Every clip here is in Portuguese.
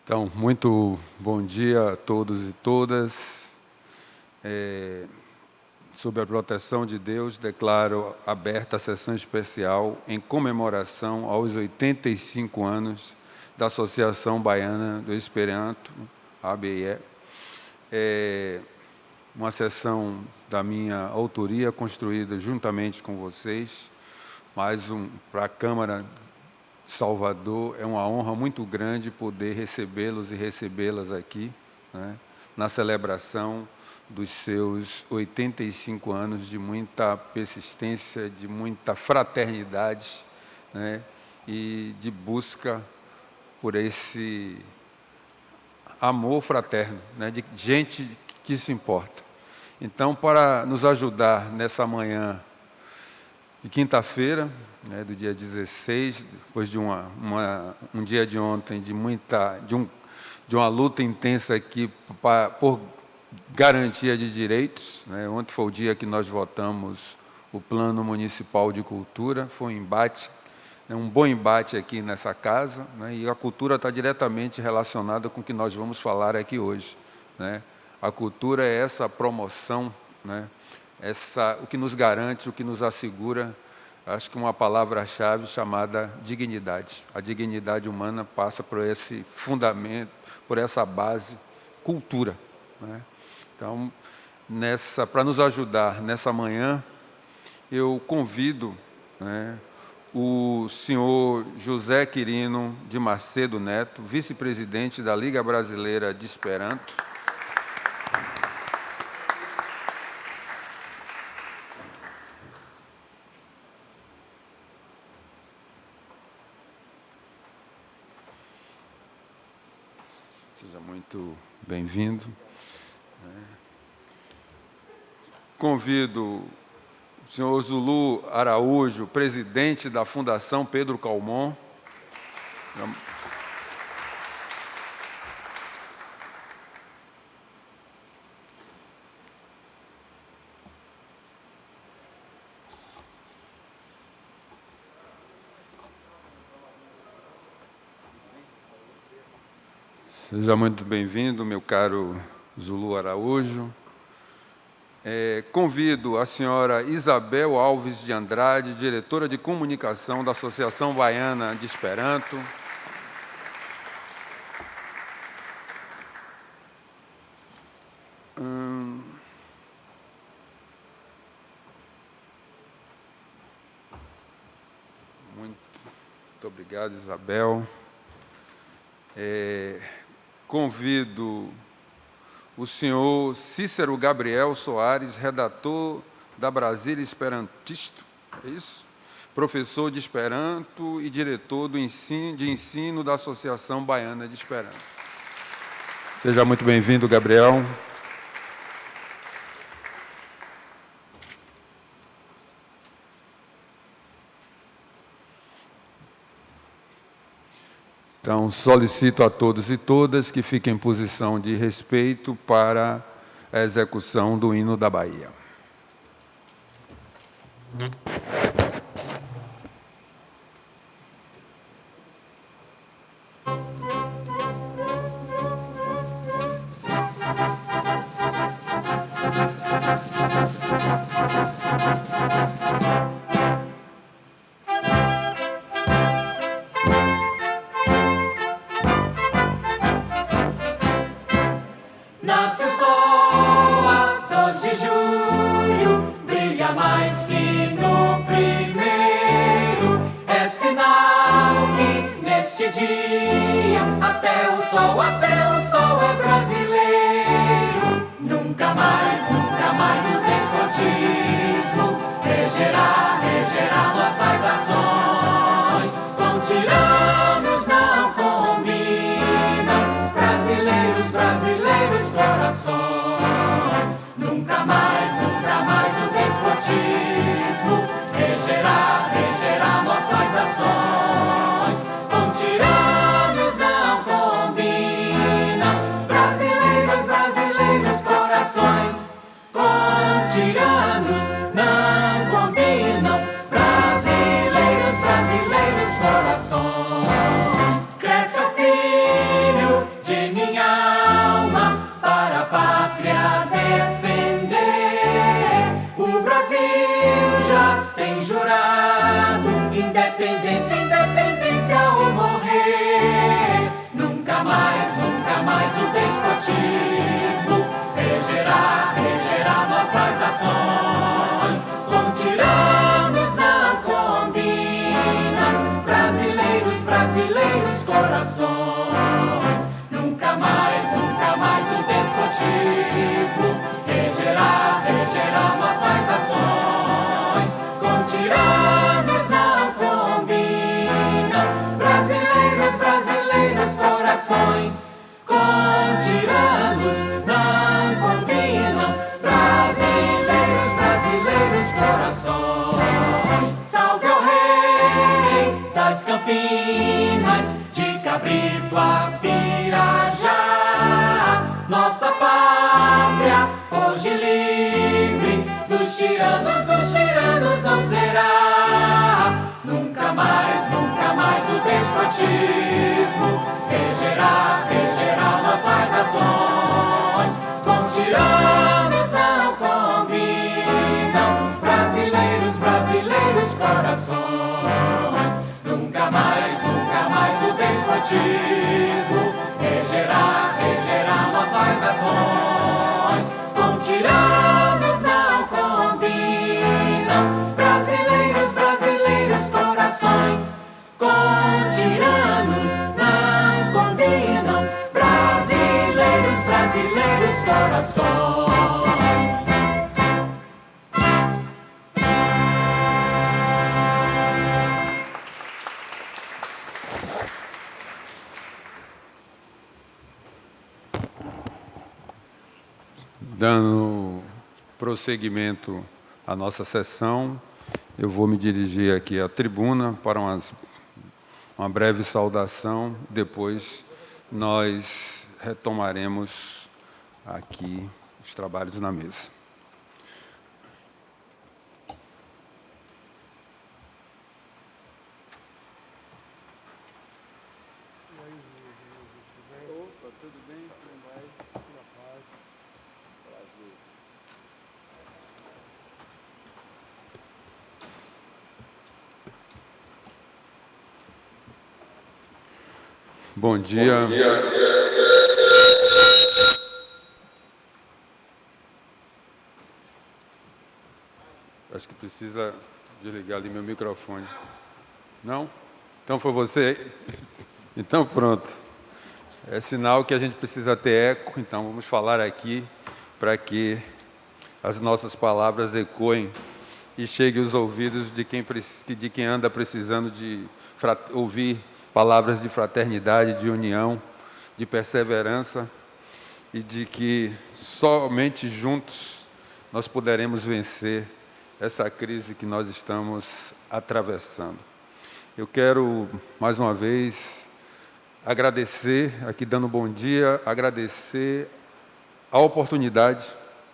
Então, muito bom dia a todos e todas. Sob a proteção de Deus, declaro aberta a sessão especial em comemoração aos 85 anos da Associação Baiana do Esperanto, ABE. Uma sessão da minha autoria, construída juntamente com vocês, para a Câmara de Salvador. É uma honra muito grande poder recebê-los e recebê-las aqui, né, na celebração dos seus 85 anos de muita persistência, de muita fraternidade, né, e de busca por esse amor fraterno, né, de gente que se importa. Então, para nos ajudar nessa manhã de quinta-feira, né, do dia 16, depois de um dia de ontem de uma luta intensa aqui por garantia de direitos, né? Ontem foi o dia que nós votamos o Plano Municipal de Cultura, foi um embate, né, um bom embate aqui nessa casa, né, e a cultura está diretamente relacionada com o que nós vamos falar aqui hoje, né? A cultura é essa promoção, né, o que nos garante, o que nos assegura, acho que uma palavra-chave chamada dignidade. A dignidade humana passa por esse fundamento, por essa base, cultura, né? Então, para nos ajudar nessa manhã, eu convido, né, o senhor José Quirino de Macedo Neto, vice-presidente da Liga Brasileira de Esperanto. Seja muito bem-vindo. Convido o senhor Zulu Araújo, presidente da Fundação Pedro Calmon. Seja muito bem-vindo, meu caro Zulu Araújo. Convido a senhora Isabel Alves de Andrade, diretora de comunicação da Associação Baiana de Esperanto. Muito obrigado, Isabel. Convido o senhor Cícero Gabriel Soares, redator da Brasília Esperantista, é isso? Professor de Esperanto e diretor de ensino da Associação Baiana de Esperanto. Seja muito bem-vindo, Gabriel. Então, solicito a todos e todas que fiquem em posição de respeito para a execução do hino da Bahia. Nasce o sol a 2 de julho, brilha mais que no primeiro. É sinal que neste dia até o sol é brasileiro. Nunca mais o despotismo regerá nossas ações. Com tiranos não combinam, brasileiros corações. Nunca mais o despotismo regerá nossas ações. Com tiranos não combinam, brasileiros corações. Com tiranos não combinam, brasileiros corações. Nunca mais o despotismo regerá nossas ações. Com tiranos não combinam brasileiros corações. Com tiranos não combinam brasileiros corações. Salve o rei das Campinas, de Cabrito a Pirajá, nossa pátria hoje livre, dos tiranos não será. Nunca mais o despotismo regerá nossas ações. Com tiranos não combinam brasileiros corações. Nunca mais o despotismo regerá nossas ações. Com tiranos não combinam brasileiros corações. Com tiranos não combinam brasileiros corações. Dando prosseguimento à nossa sessão, eu vou me dirigir aqui à tribuna para uma breve saudação, depois nós retomaremos aqui os trabalhos na mesa. Bom dia. Acho que precisa desligar ali meu microfone. Não? Então foi você? Então pronto. É sinal que a gente precisa ter eco, então vamos falar aqui para que as nossas palavras ecoem e cheguem aos ouvidos de quem anda precisando de ouvir palavras de fraternidade, de união, de perseverança e de que somente juntos nós poderemos vencer essa crise que nós estamos atravessando. Eu quero, mais uma vez, agradecer, aqui dando bom dia, agradecer a oportunidade,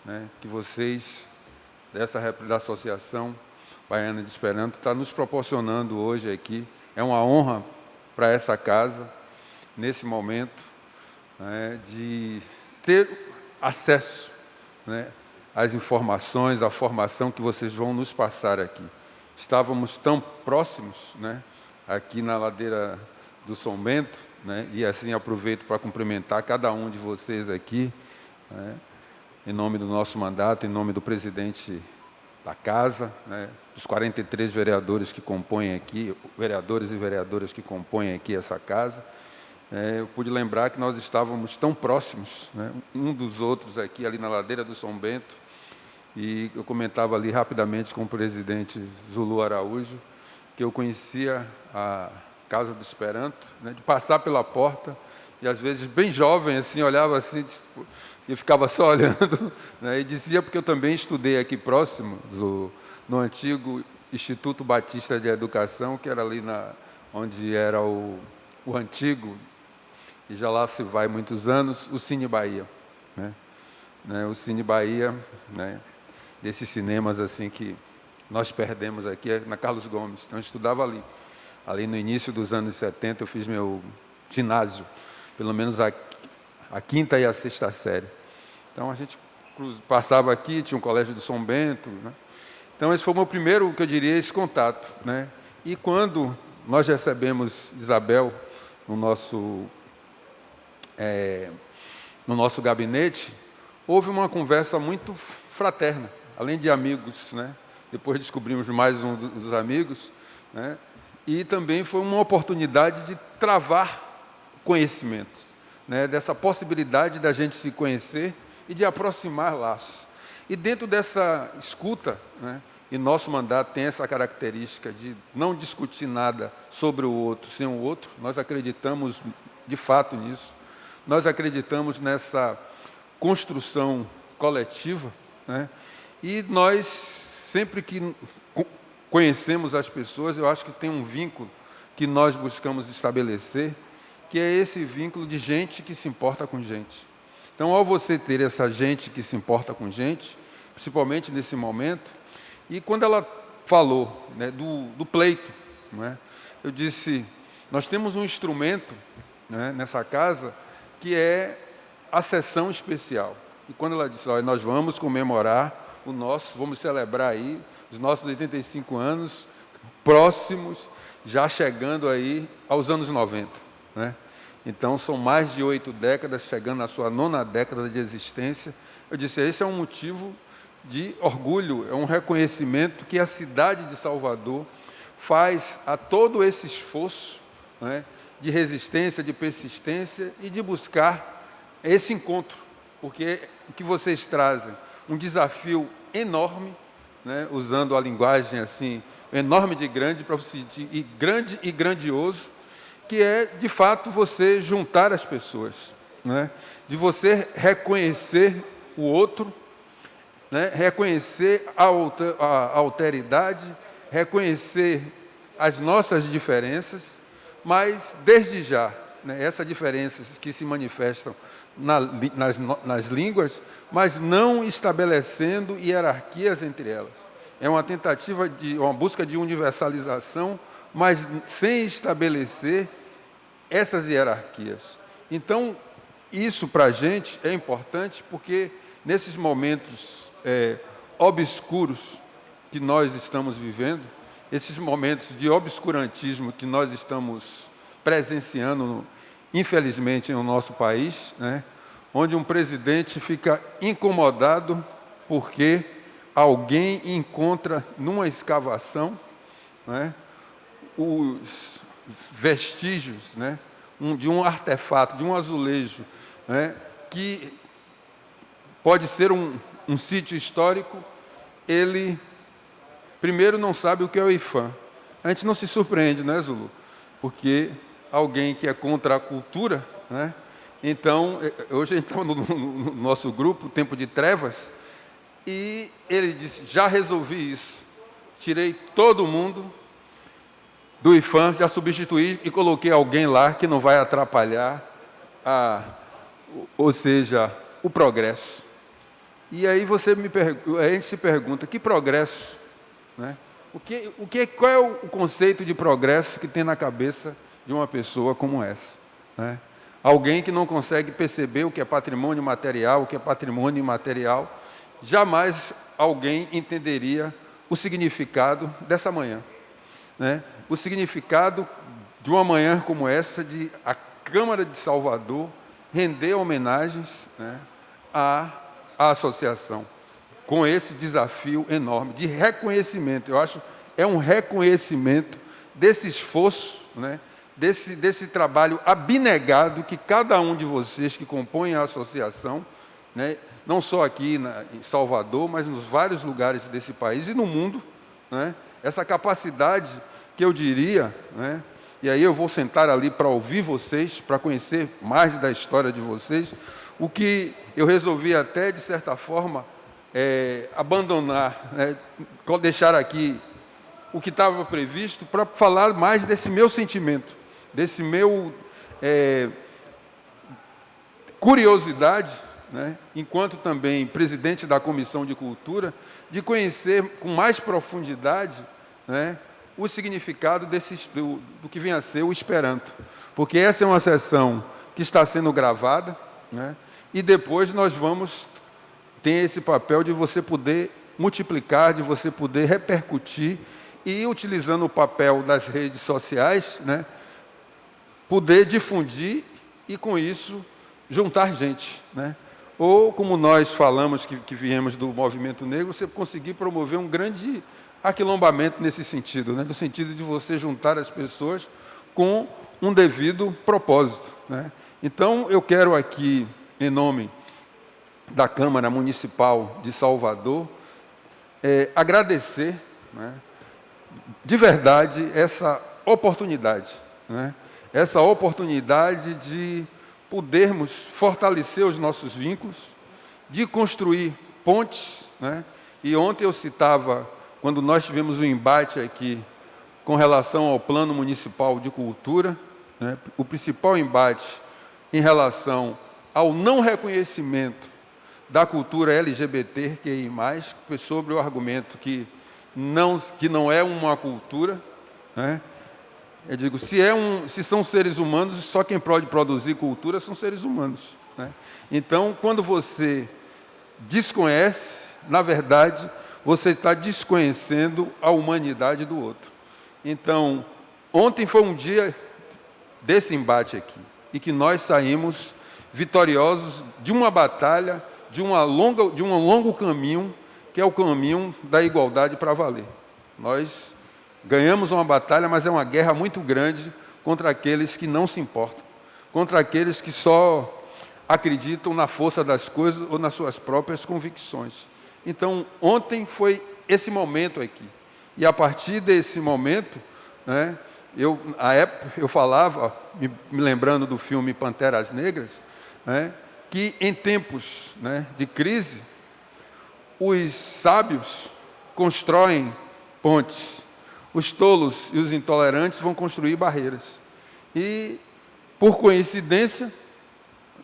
né, que vocês, da Associação Baiana de Esperanto, está nos proporcionando hoje aqui. É uma honra para essa casa, nesse momento, né, de ter acesso, né, às informações, à formação que vocês vão nos passar aqui. Estávamos tão próximos, né, aqui na ladeira do São Bento, né, e assim aproveito para cumprimentar cada um de vocês aqui, né, em nome do nosso mandato, em nome do presidente da casa, né, dos 43 vereadores que compõem aqui, vereadores e vereadoras que compõem aqui essa casa. Eu pude lembrar que nós estávamos tão próximos, né, um dos outros aqui, ali na ladeira do São Bento, e eu comentava ali rapidamente com o presidente Zulu Araújo, que eu conhecia a Casa do Esperanto, né, de passar pela porta, e às vezes bem jovem, assim, olhava assim, e ficava só olhando, né, e dizia, porque eu também estudei aqui próximo, no antigo Instituto Batista de Educação, que era ali onde era o antigo, e já lá se vai muitos anos, o Cine Bahia. Né? O Cine Bahia, né, desses cinemas assim que nós perdemos aqui, na Carlos Gomes. Então eu estudava ali. Ali no início dos anos 70 eu fiz meu ginásio, pelo menos a quinta e a sexta série. Então a gente passava aqui, tinha um colégio do São Bento, né? Então esse foi o meu primeiro, que eu diria, esse contato, né? E quando nós recebemos Isabel no nosso gabinete, houve uma conversa muito fraterna, além de amigos, né? Depois descobrimos mais um dos amigos, né? e também foi uma oportunidade de travar conhecimento, né? Dessa possibilidade da gente se conhecer e de aproximar laços. E dentro dessa escuta, né, e nosso mandato tem essa característica de não discutir nada sobre o outro sem o outro, nós acreditamos de fato nisso, nós acreditamos nessa construção coletiva, né? E nós, sempre que conhecemos as pessoas, eu acho que tem um vínculo que nós buscamos estabelecer, que é esse vínculo de gente que se importa com gente. Então, ao você ter essa gente que se importa com gente, principalmente nesse momento, e quando ela falou, né, do pleito, né, eu disse, nós temos um instrumento, né, nessa casa, que é a sessão especial. E quando ela disse, olha, nós vamos comemorar vamos celebrar aí os nossos 85 anos próximos, já chegando aí aos anos 90, né? Então, são mais de 8 décadas, chegando na sua 9ª década de existência. Eu disse, esse é um motivo de orgulho, é um reconhecimento que a cidade de Salvador faz a todo esse esforço, né, de resistência, de persistência e de buscar esse encontro, porque o que vocês trazem, um desafio enorme, né, usando a linguagem assim, enorme de grande, para você dizer, grande e grandioso, que é, de fato, você juntar as pessoas, né? De você reconhecer o outro, né? Reconhecer a alteridade, reconhecer as nossas diferenças, mas, desde já, né, essas diferenças que se manifestam nas línguas, mas não estabelecendo hierarquias entre elas. É uma tentativa uma busca de universalização, mas sem estabelecer essas hierarquias. Então, isso para a gente é importante porque nesses momentos obscuros que nós estamos vivendo, esses momentos de obscurantismo que nós estamos presenciando, infelizmente, no nosso país, né, onde um presidente fica incomodado porque alguém encontra numa escavação, né, os vestígios, né, de um artefato, de um azulejo, né, que pode ser um sítio histórico. Ele, primeiro, não sabe o que é o IFAM. A gente não se surpreende, né, Zulu? Porque alguém que é contra a cultura, né? Então, hoje a gente estava no nosso grupo, Tempo de Trevas, e ele disse, já resolvi isso, tirei todo mundo do IFAM, já substituí e coloquei alguém lá que não vai atrapalhar, ou seja, o progresso. E aí a gente se pergunta, que progresso? Né? Qual é o conceito de progresso que tem na cabeça de uma pessoa como essa? Né? Alguém que não consegue perceber o que é patrimônio material, o que é patrimônio imaterial, jamais alguém entenderia o significado dessa manhã. Né? O significado de uma manhã como essa, de a Câmara de Salvador render homenagens, né, à associação, com esse desafio enorme de reconhecimento. Eu acho é um reconhecimento desse esforço, né, desse trabalho abnegado que cada um de vocês que compõem a associação, né, não só aqui em Salvador, mas nos vários lugares desse país e no mundo, né, essa capacidade que eu diria, né, e aí eu vou sentar ali para ouvir vocês, para conhecer mais da história de vocês, o que eu resolvi até, de certa forma, abandonar, né, deixar aqui o que estava previsto para falar mais desse meu sentimento, desse meu curiosidade, né, enquanto também presidente da Comissão de Cultura, de conhecer com mais profundidade, né, o significado do que vem a ser o Esperanto. Porque essa é uma sessão que está sendo gravada, né, e depois nós vamos ter esse papel de você poder multiplicar, de você poder repercutir e, utilizando o papel das redes sociais, né, poder difundir e, com isso, juntar gente, né? Ou, como nós falamos, que viemos do movimento negro, você conseguir promover um grande aquilombamento nesse sentido, né? No sentido de você juntar as pessoas com um devido propósito, né? Então, eu quero aqui, em nome da Câmara Municipal de Salvador, agradecer, né, de verdade essa oportunidade, né? Essa oportunidade de podermos fortalecer os nossos vínculos, de construir pontes, né? E ontem eu citava, quando nós tivemos um embate aqui com relação ao Plano Municipal de Cultura, né, o principal embate em relação ao não reconhecimento da cultura LGBTQI+, foi sobre o argumento que não é uma cultura, né? Eu digo, se são seres humanos, só quem pode produzir cultura são seres humanos, né? Então, quando você desconhece, na verdade, você está desconhecendo a humanidade do outro. Então, ontem foi um dia desse embate aqui, e que nós saímos vitoriosos de uma batalha, de um longo caminho, que é o caminho da igualdade para valer. Nós ganhamos uma batalha, mas é uma guerra muito grande contra aqueles que não se importam, contra aqueles que só acreditam na força das coisas ou nas suas próprias convicções. Então, ontem foi esse momento aqui. E a partir desse momento, né, à época, eu falava, me lembrando do filme Panteras Negras, né, que em tempos, né, de crise, os sábios constroem pontes, os tolos e os intolerantes vão construir barreiras. E, por coincidência,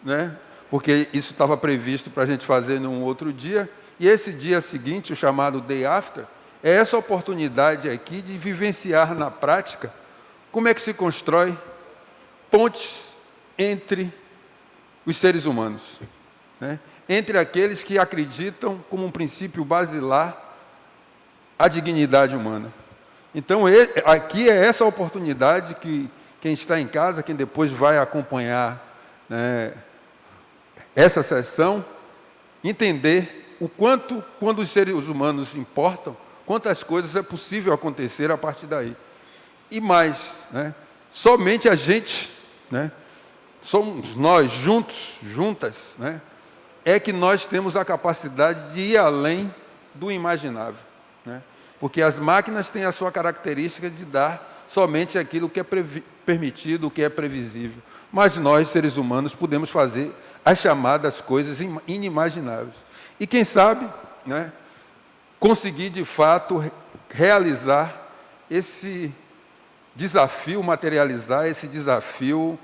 né, porque isso estava previsto para a gente fazer num outro dia, e esse dia seguinte, o chamado Day After, é essa oportunidade aqui de vivenciar na prática como é que se constrói pontes entre os seres humanos, né? Entre aqueles que acreditam como um princípio basilar a dignidade humana. Então, aqui é essa oportunidade que quem está em casa, quem depois vai acompanhar, né, essa sessão, entender o quanto, quando os seres humanos importam, quantas coisas é possível acontecer a partir daí. E mais, né, somente a gente, né, somos nós, juntas, né, é que nós temos a capacidade de ir além do imaginável, né? Porque as máquinas têm a sua característica de dar somente aquilo que é permitido, o que é previsível. Mas nós, seres humanos, podemos fazer as chamadas coisas inimagináveis. E quem sabe, né, conseguir de fato realizar esse desafio, materializar esse desafio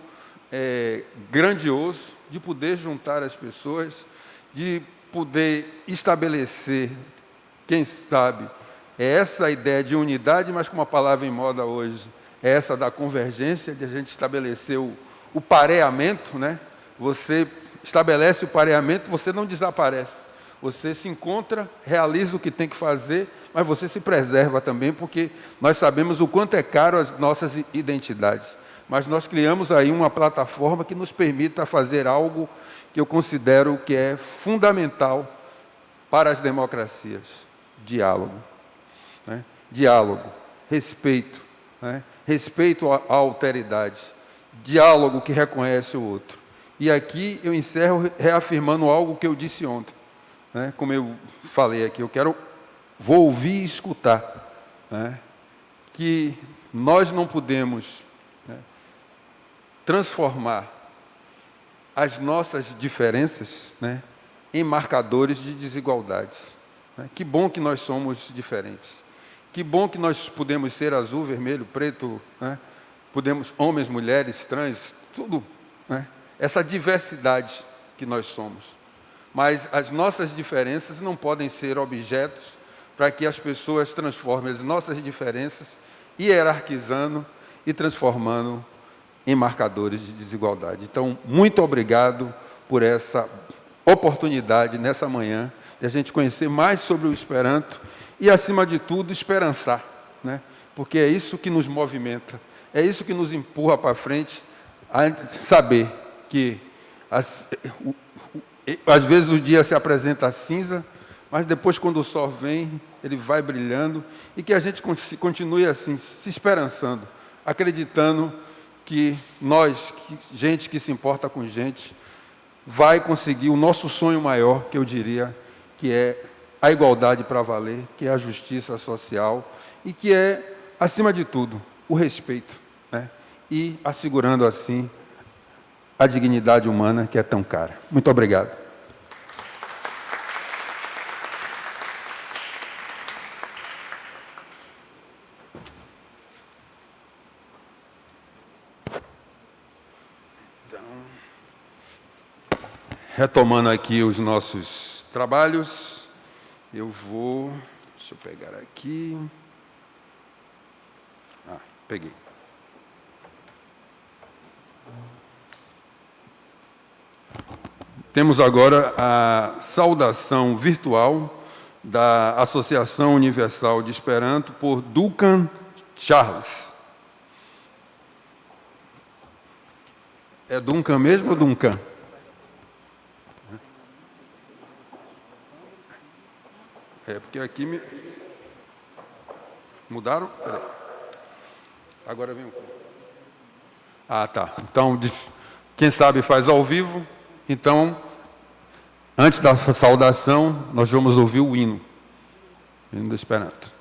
grandioso de poder juntar as pessoas, de poder estabelecer, quem sabe, essa ideia de unidade, mas com uma palavra em moda hoje, é essa da convergência, de a gente estabelecer o pareamento, né? Você estabelece o pareamento, você não desaparece. Você se encontra, realiza o que tem que fazer, mas você se preserva também, porque nós sabemos o quanto é caro as nossas identidades. Mas nós criamos aí uma plataforma que nos permita fazer algo que eu considero que é fundamental para as democracias: diálogo, né? Diálogo, respeito, né? Respeito à alteridade, diálogo que reconhece o outro. E aqui eu encerro reafirmando algo que eu disse ontem, né? Como eu falei aqui, vou ouvir e escutar, né? Que nós não podemos, né, transformar as nossas diferenças, né, em marcadores de desigualdades, né? Que bom que nós somos diferentes. Que bom que nós podemos ser azul, vermelho, preto, né? Podemos, homens, mulheres, trans, tudo, né? Essa diversidade que nós somos. Mas as nossas diferenças não podem ser objetos para que as pessoas transformem as nossas diferenças, hierarquizando e transformando em marcadores de desigualdade. Então, muito obrigado por essa oportunidade nessa manhã de a gente conhecer mais sobre o Esperanto e, acima de tudo, esperançar, né? Porque é isso que nos movimenta, é isso que nos empurra para frente, a saber que às vezes o dia se apresenta cinza, mas depois, quando o sol vem, ele vai brilhando, e que a gente continue assim, se esperançando, acreditando que nós, gente que se importa com gente, vai conseguir o nosso sonho maior, que eu diria, que é a igualdade para valer, que é a justiça social, e que é, acima de tudo, o respeito, né? E assegurando assim a dignidade humana que é tão cara. Muito obrigado. Retomando aqui os nossos trabalhos, deixa eu pegar aqui. Peguei. Temos agora a saudação virtual da Associação Universal de Esperanto por Duncan Charles. É Duncan mesmo ou Duncan? É, porque aqui me... Mudaram? Peraí. Agora vem o... tá. Então, quem sabe faz ao vivo. Então, antes da saudação, nós vamos ouvir o hino do Esperanto.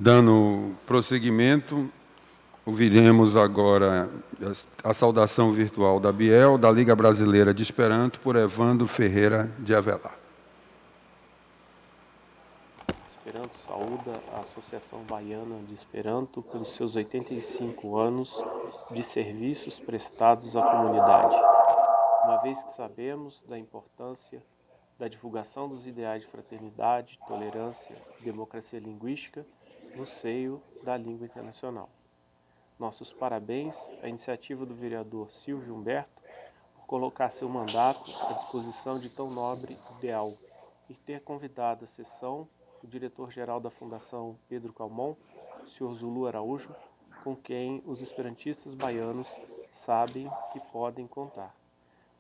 Dando prosseguimento, ouviremos agora a saudação virtual da Biel, da Liga Brasileira de Esperanto, por Evandro Ferreira de Avelar. Esperanto saúda a Associação Baiana de Esperanto pelos seus 85 anos de serviços prestados à comunidade. Uma vez que sabemos da importância da divulgação dos ideais de fraternidade, tolerância e democracia linguística no seio da língua internacional. Nossos parabéns à iniciativa do vereador Silvio Humberto por colocar seu mandato à disposição de tão nobre ideal e ter convidado à sessão o diretor-geral da Fundação Pedro Calmon, o Sr. Zulu Araújo, com quem os esperantistas baianos sabem que podem contar.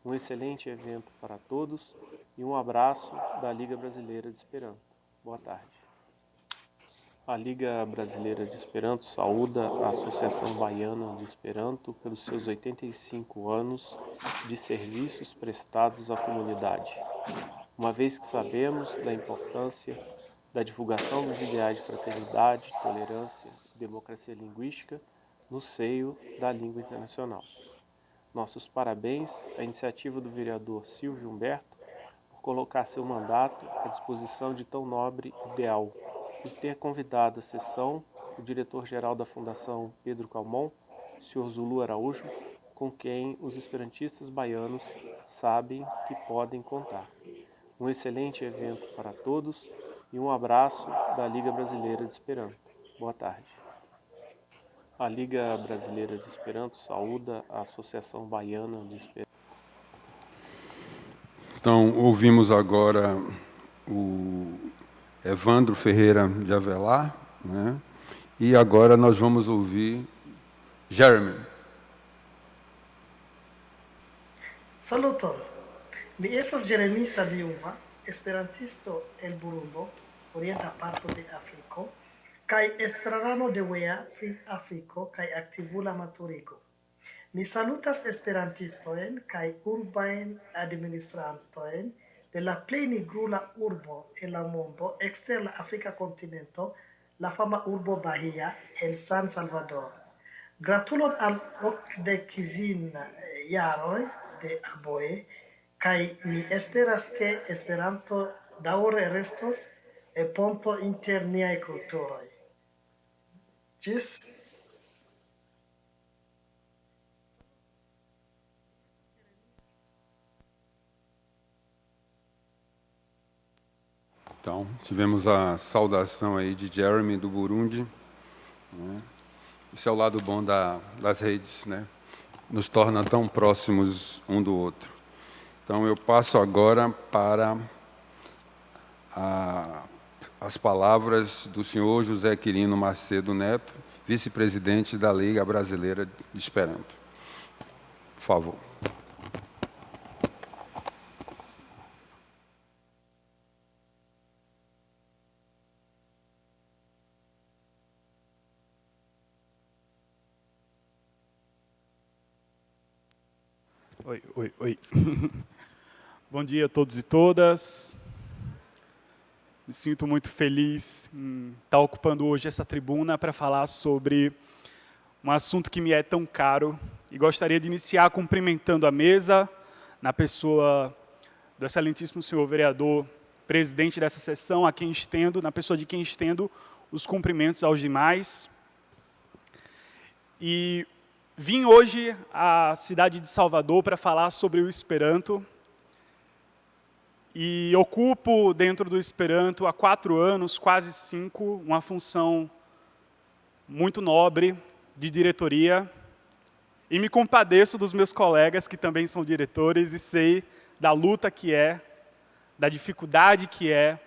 Um excelente evento para todos e um abraço da Liga Brasileira de Esperanto. Boa tarde. A Liga Brasileira de Esperanto saúda a Associação Baiana de Esperanto pelos seus 85 anos de serviços prestados à comunidade. Uma vez que sabemos da importância da divulgação dos ideais de fraternidade, tolerância e democracia linguística no seio da língua internacional. Nossos parabéns à iniciativa do vereador Silvio Humberto por colocar seu mandato à disposição de tão nobre ideal e ter convidado à sessão o diretor-geral da Fundação Pedro Calmon, Sr. Zulu Araújo, com quem os esperantistas baianos sabem que podem contar. Um excelente evento para todos e um abraço da Liga Brasileira de Esperanto. Boa tarde. A Liga Brasileira de Esperanto saúda a Associação Baiana de Esperanto. Então, ouvimos agora o Evandro Ferreira de Avelar, né? E agora nós vamos ouvir Jeremy. Saluton. Mi estas Jeremy Sabiuma, esperantisto el Burundo, orienta parto de Afriko, kaj estrarano de Wea pri Afriko kaj aktivula maturiko. Mi salutas esperantistojn kaj urbajn administrantojn de la plej nigrula urbo en la mondo ekster la afrika kontinento, la fama urbo Bahia en San Salvador. Gratulon al 89 jaroj de aboe, kaj mi esperas ke Esperanto daŭre restos ponto inter niaj kulturoj. Ĝis. Então, tivemos a saudação aí de Jeremy do Burundi, né? Esse é o lado bom das redes, né? Nos torna tão próximos um do outro. Então, eu passo agora para as palavras do senhor José Quirino Macedo Neto, vice-presidente da Liga Brasileira de Esperanto. Por favor. Oi. Bom dia a todos e todas. Me sinto muito feliz em estar ocupando hoje essa tribuna para falar sobre um assunto que me é tão caro e gostaria de iniciar cumprimentando a mesa, na pessoa do excelentíssimo senhor vereador, presidente dessa sessão, na pessoa de quem estendo os cumprimentos aos demais. E vim hoje à cidade de Salvador para falar sobre o Esperanto e ocupo dentro do Esperanto há 4 anos, quase 5, uma função muito nobre de diretoria e me compadeço dos meus colegas que também são diretores e sei da luta que é, da dificuldade que é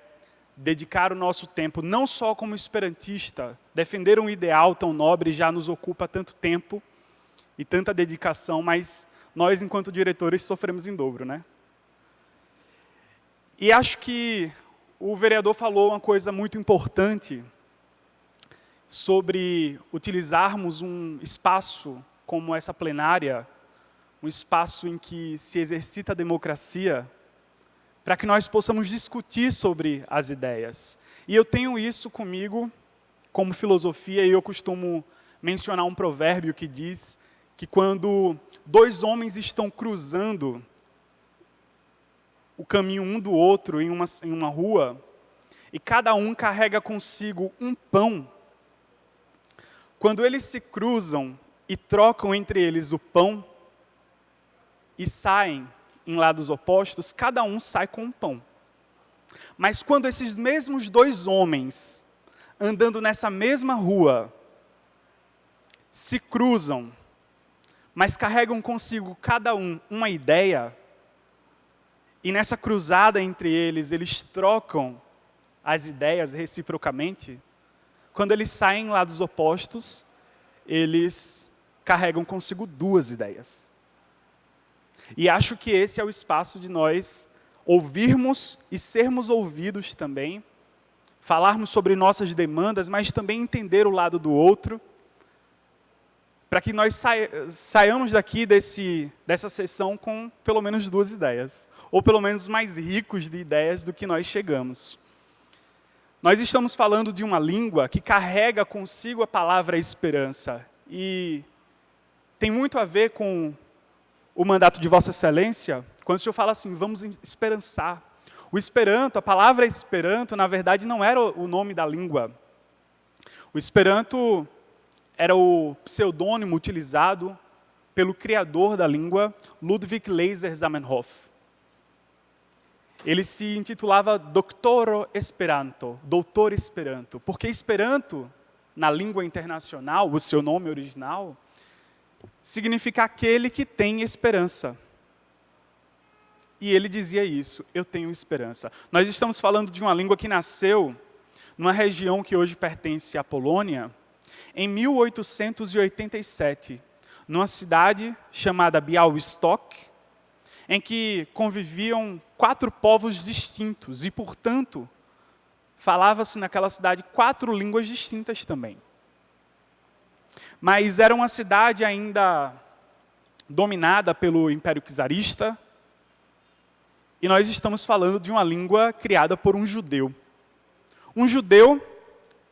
dedicar o nosso tempo, não só como esperantista, defender um ideal tão nobre já nos ocupa tanto tempo e tanta dedicação, mas nós, enquanto diretores, sofremos em dobro, né? E acho que o vereador falou uma coisa muito importante sobre utilizarmos um espaço como essa plenária, um espaço em que se exercita a democracia, para que nós possamos discutir sobre as ideias. E eu tenho isso comigo como filosofia, e eu costumo mencionar um provérbio que diz que quando 2 homens estão cruzando o caminho um do outro em uma rua, e cada um carrega consigo um pão, quando eles se cruzam e trocam entre eles o pão, e saem em lados opostos, cada um sai com um pão. Mas quando esses mesmos 2 homens, andando nessa mesma rua, se cruzam, mas carregam consigo cada um uma ideia, e nessa cruzada entre eles, eles trocam as ideias reciprocamente, quando eles saem em lados opostos, eles carregam consigo 2 ideias. E acho que esse é o espaço de nós ouvirmos e sermos ouvidos também, falarmos sobre nossas demandas, mas também entender o lado do outro, para que nós saiamos daqui dessa sessão com pelo menos 2 ideias, ou pelo menos mais ricos de ideias do que nós chegamos. Nós estamos falando de uma língua que carrega consigo a palavra esperança, e tem muito a ver com o mandato de Vossa Excelência, quando o senhor fala assim, vamos esperançar. O Esperanto, a palavra Esperanto, na verdade, não era o nome da língua. O Esperanto era o pseudônimo utilizado pelo criador da língua, Ludwig Leiser Zamenhof. Ele se intitulava Doctoro Esperanto, Doutor Esperanto, porque Esperanto, na língua internacional, o seu nome original, significa aquele que tem esperança. E ele dizia isso, eu tenho esperança. Nós estamos falando de uma língua que nasceu numa região que hoje pertence à Polônia, em 1887, numa cidade chamada Białystok, em que conviviam 4 povos distintos e, portanto, falava-se naquela cidade 4 línguas distintas também. Mas era uma cidade ainda dominada pelo Império Czarista, e nós estamos falando de uma língua criada por um judeu. Um judeu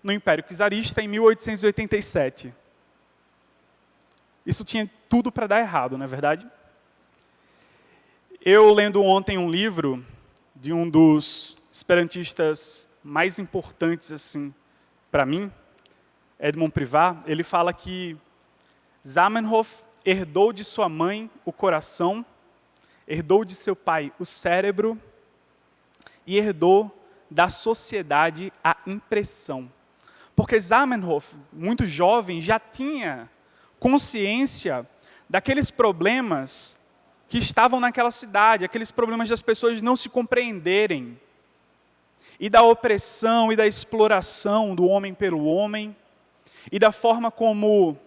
no Império Czarista em 1887. Isso tinha tudo para dar errado, não é verdade? Eu, lendo ontem um livro de um dos esperantistas mais importantes assim para mim, Edmond Privat, ele fala que Zamenhof herdou de sua mãe o coração, herdou de seu pai o cérebro e herdou da sociedade a impressão. Porque Zamenhof, muito jovem, já tinha consciência daqueles problemas que estavam naquela cidade, aqueles problemas das pessoas não se compreenderem, e da opressão e da exploração do homem pelo homem, e da forma como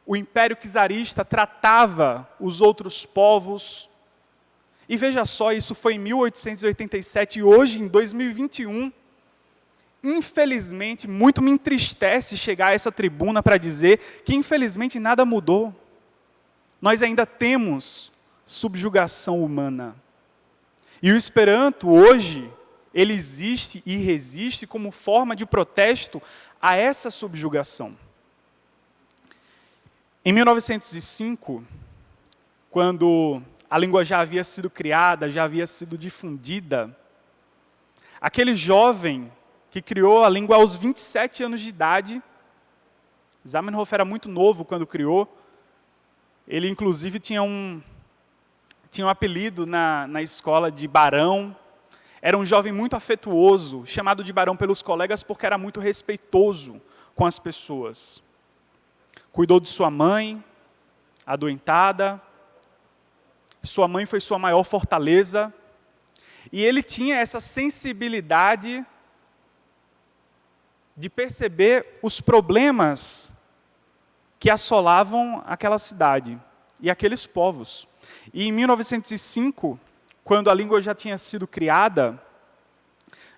o Império Czarista tratava os outros povos. E veja só, isso foi em 1887 e hoje, em 2021, infelizmente, muito me entristece chegar a essa tribuna para dizer que infelizmente nada mudou. Nós ainda temos subjugação humana. E o Esperanto hoje, ele existe e resiste como forma de protesto a essa subjugação. Em 1905, quando a língua já havia sido criada, já havia sido difundida, aquele jovem que criou a língua aos 27 anos de idade, Zamenhof era muito novo quando criou, ele inclusive tinha um apelido na escola de Barão, era um jovem muito afetuoso, chamado de Barão pelos colegas porque era muito respeitoso com as pessoas. Cuidou de sua mãe, adoentada. Sua mãe foi sua maior fortaleza. E ele tinha essa sensibilidade de perceber os problemas que assolavam aquela cidade e aqueles povos. E em 1905, quando a língua já tinha sido criada,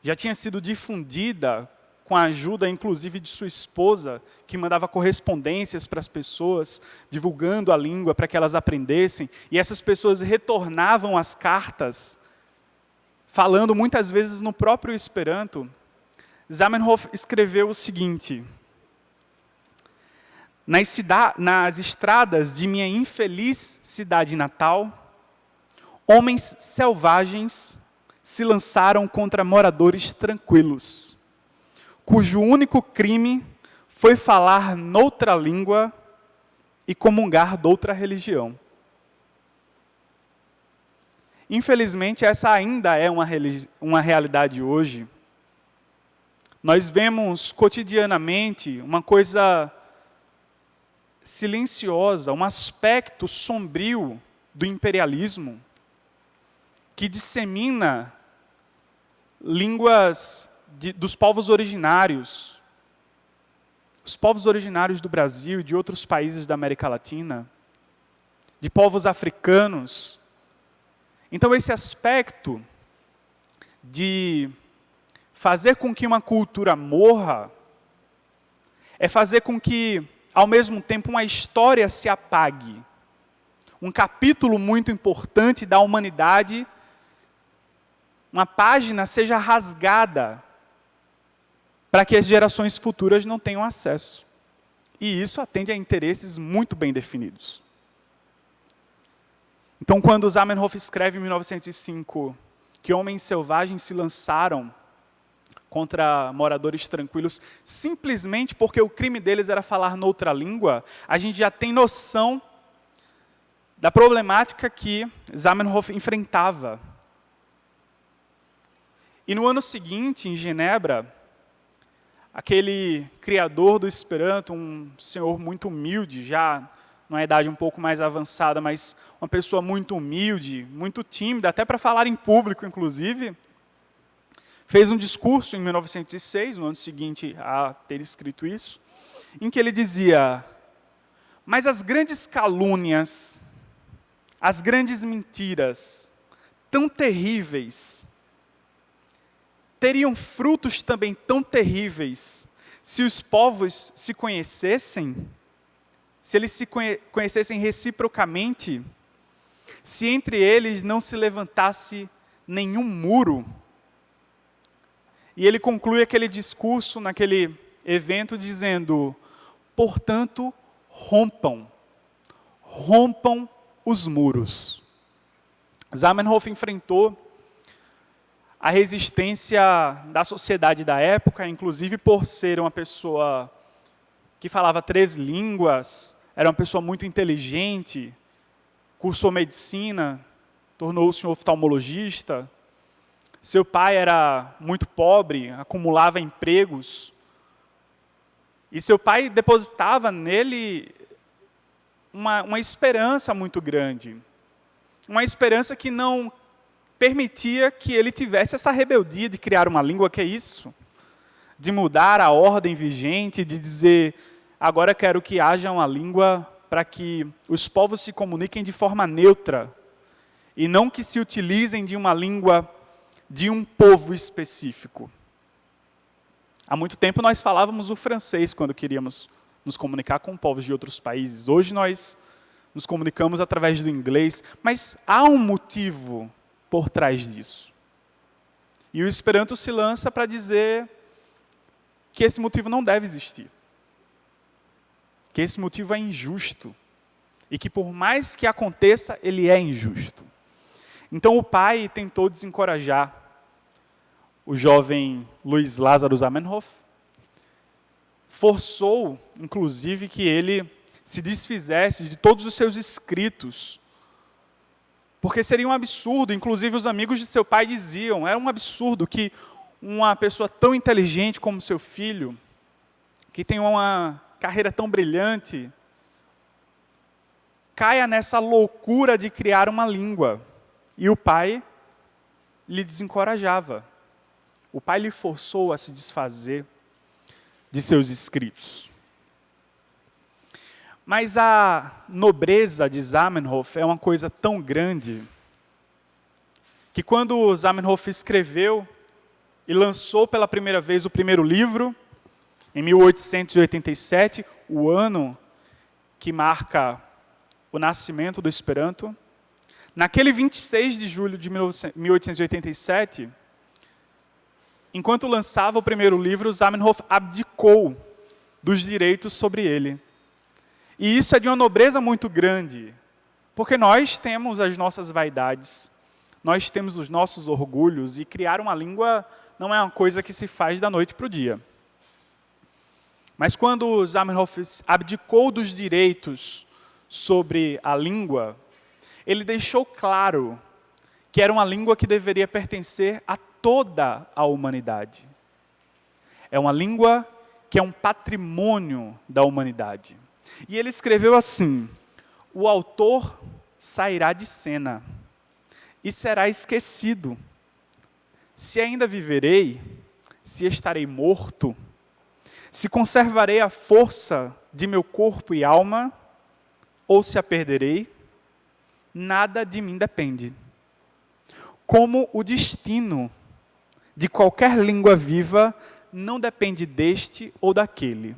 já tinha sido difundida, com a ajuda, inclusive, de sua esposa, que mandava correspondências para as pessoas, divulgando a língua para que elas aprendessem, e essas pessoas retornavam as cartas, falando muitas vezes no próprio Esperanto. Zamenhof escreveu o seguinte: nas estradas de minha infeliz cidade natal, homens selvagens se lançaram contra moradores tranquilos, cujo único crime foi falar noutra língua e comungar doutra religião. Infelizmente, essa ainda é uma realidade hoje. Nós vemos cotidianamente uma coisa silenciosa, um aspecto sombrio do imperialismo, que dissemina línguas dos povos originários, os povos originários do Brasil e de outros países da América Latina, de povos africanos. Então, esse aspecto de fazer com que uma cultura morra é fazer com que, ao mesmo tempo, uma história se apague. Um capítulo muito importante da humanidade, uma página seja rasgada para que as gerações futuras não tenham acesso. E isso atende a interesses muito bem definidos. Então, quando Zamenhof escreve em 1905 que homens selvagens se lançaram contra moradores tranquilos, simplesmente porque o crime deles era falar noutra língua, a gente já tem noção da problemática que Zamenhof enfrentava. E no ano seguinte, em Genebra, aquele criador do Esperanto, um senhor muito humilde, já numa idade um pouco mais avançada, mas uma pessoa muito humilde, muito tímida, até para falar em público, inclusive, fez um discurso em 1906, no ano seguinte a ter escrito isso, em que ele dizia: mas as grandes calúnias, as grandes mentiras, tão terríveis, teriam frutos também tão terríveis, se os povos se conhecessem, se eles se conhecessem reciprocamente, se entre eles não se levantasse nenhum muro. E ele conclui aquele discurso naquele evento dizendo: portanto, rompam os muros. Zamenhof enfrentou a resistência da sociedade da época, inclusive por ser uma pessoa que falava 3 línguas, era uma pessoa muito inteligente, cursou medicina, tornou-se um oftalmologista. Seu pai era muito pobre, acumulava empregos. E seu pai depositava nele uma esperança muito grande. Uma esperança que não permitia que ele tivesse essa rebeldia de criar uma língua, que é isso? De mudar a ordem vigente, de dizer: agora quero que haja uma língua para que os povos se comuniquem de forma neutra, e não que se utilizem de uma língua de um povo específico. Há muito tempo nós falávamos o francês quando queríamos nos comunicar com povos de outros países. Hoje nós nos comunicamos através do inglês, mas há um motivo por trás disso. E o Esperanto se lança para dizer que esse motivo não deve existir. Que esse motivo é injusto. E que por mais que aconteça, ele é injusto. Então o pai tentou desencorajar o jovem Luiz Lázaro Zamenhof, forçou, inclusive, que ele se desfizesse de todos os seus escritos, porque seria um absurdo, inclusive os amigos de seu pai diziam, era um absurdo que uma pessoa tão inteligente como seu filho, que tem uma carreira tão brilhante, caia nessa loucura de criar uma língua. E o pai lhe desencorajava. O pai lhe forçou a se desfazer de seus escritos. Mas a nobreza de Zamenhof é uma coisa tão grande que quando Zamenhof escreveu e lançou pela primeira vez o primeiro livro, em 1887, o ano que marca o nascimento do Esperanto, naquele 26 de julho de 1887, enquanto lançava o primeiro livro, Zamenhof abdicou dos direitos sobre ele. E isso é de uma nobreza muito grande, porque nós temos as nossas vaidades, nós temos os nossos orgulhos, e criar uma língua não é uma coisa que se faz da noite para o dia. Mas quando Zamenhof abdicou dos direitos sobre a língua, ele deixou claro que era uma língua que deveria pertencer a toda a humanidade. É uma língua que é um patrimônio da humanidade. E ele escreveu assim: o autor sairá de cena e será esquecido. Se ainda viverei, se estarei morto, se conservarei a força de meu corpo e alma, ou se a perderei, nada de mim depende. Como o destino de qualquer língua viva não depende deste ou daquele.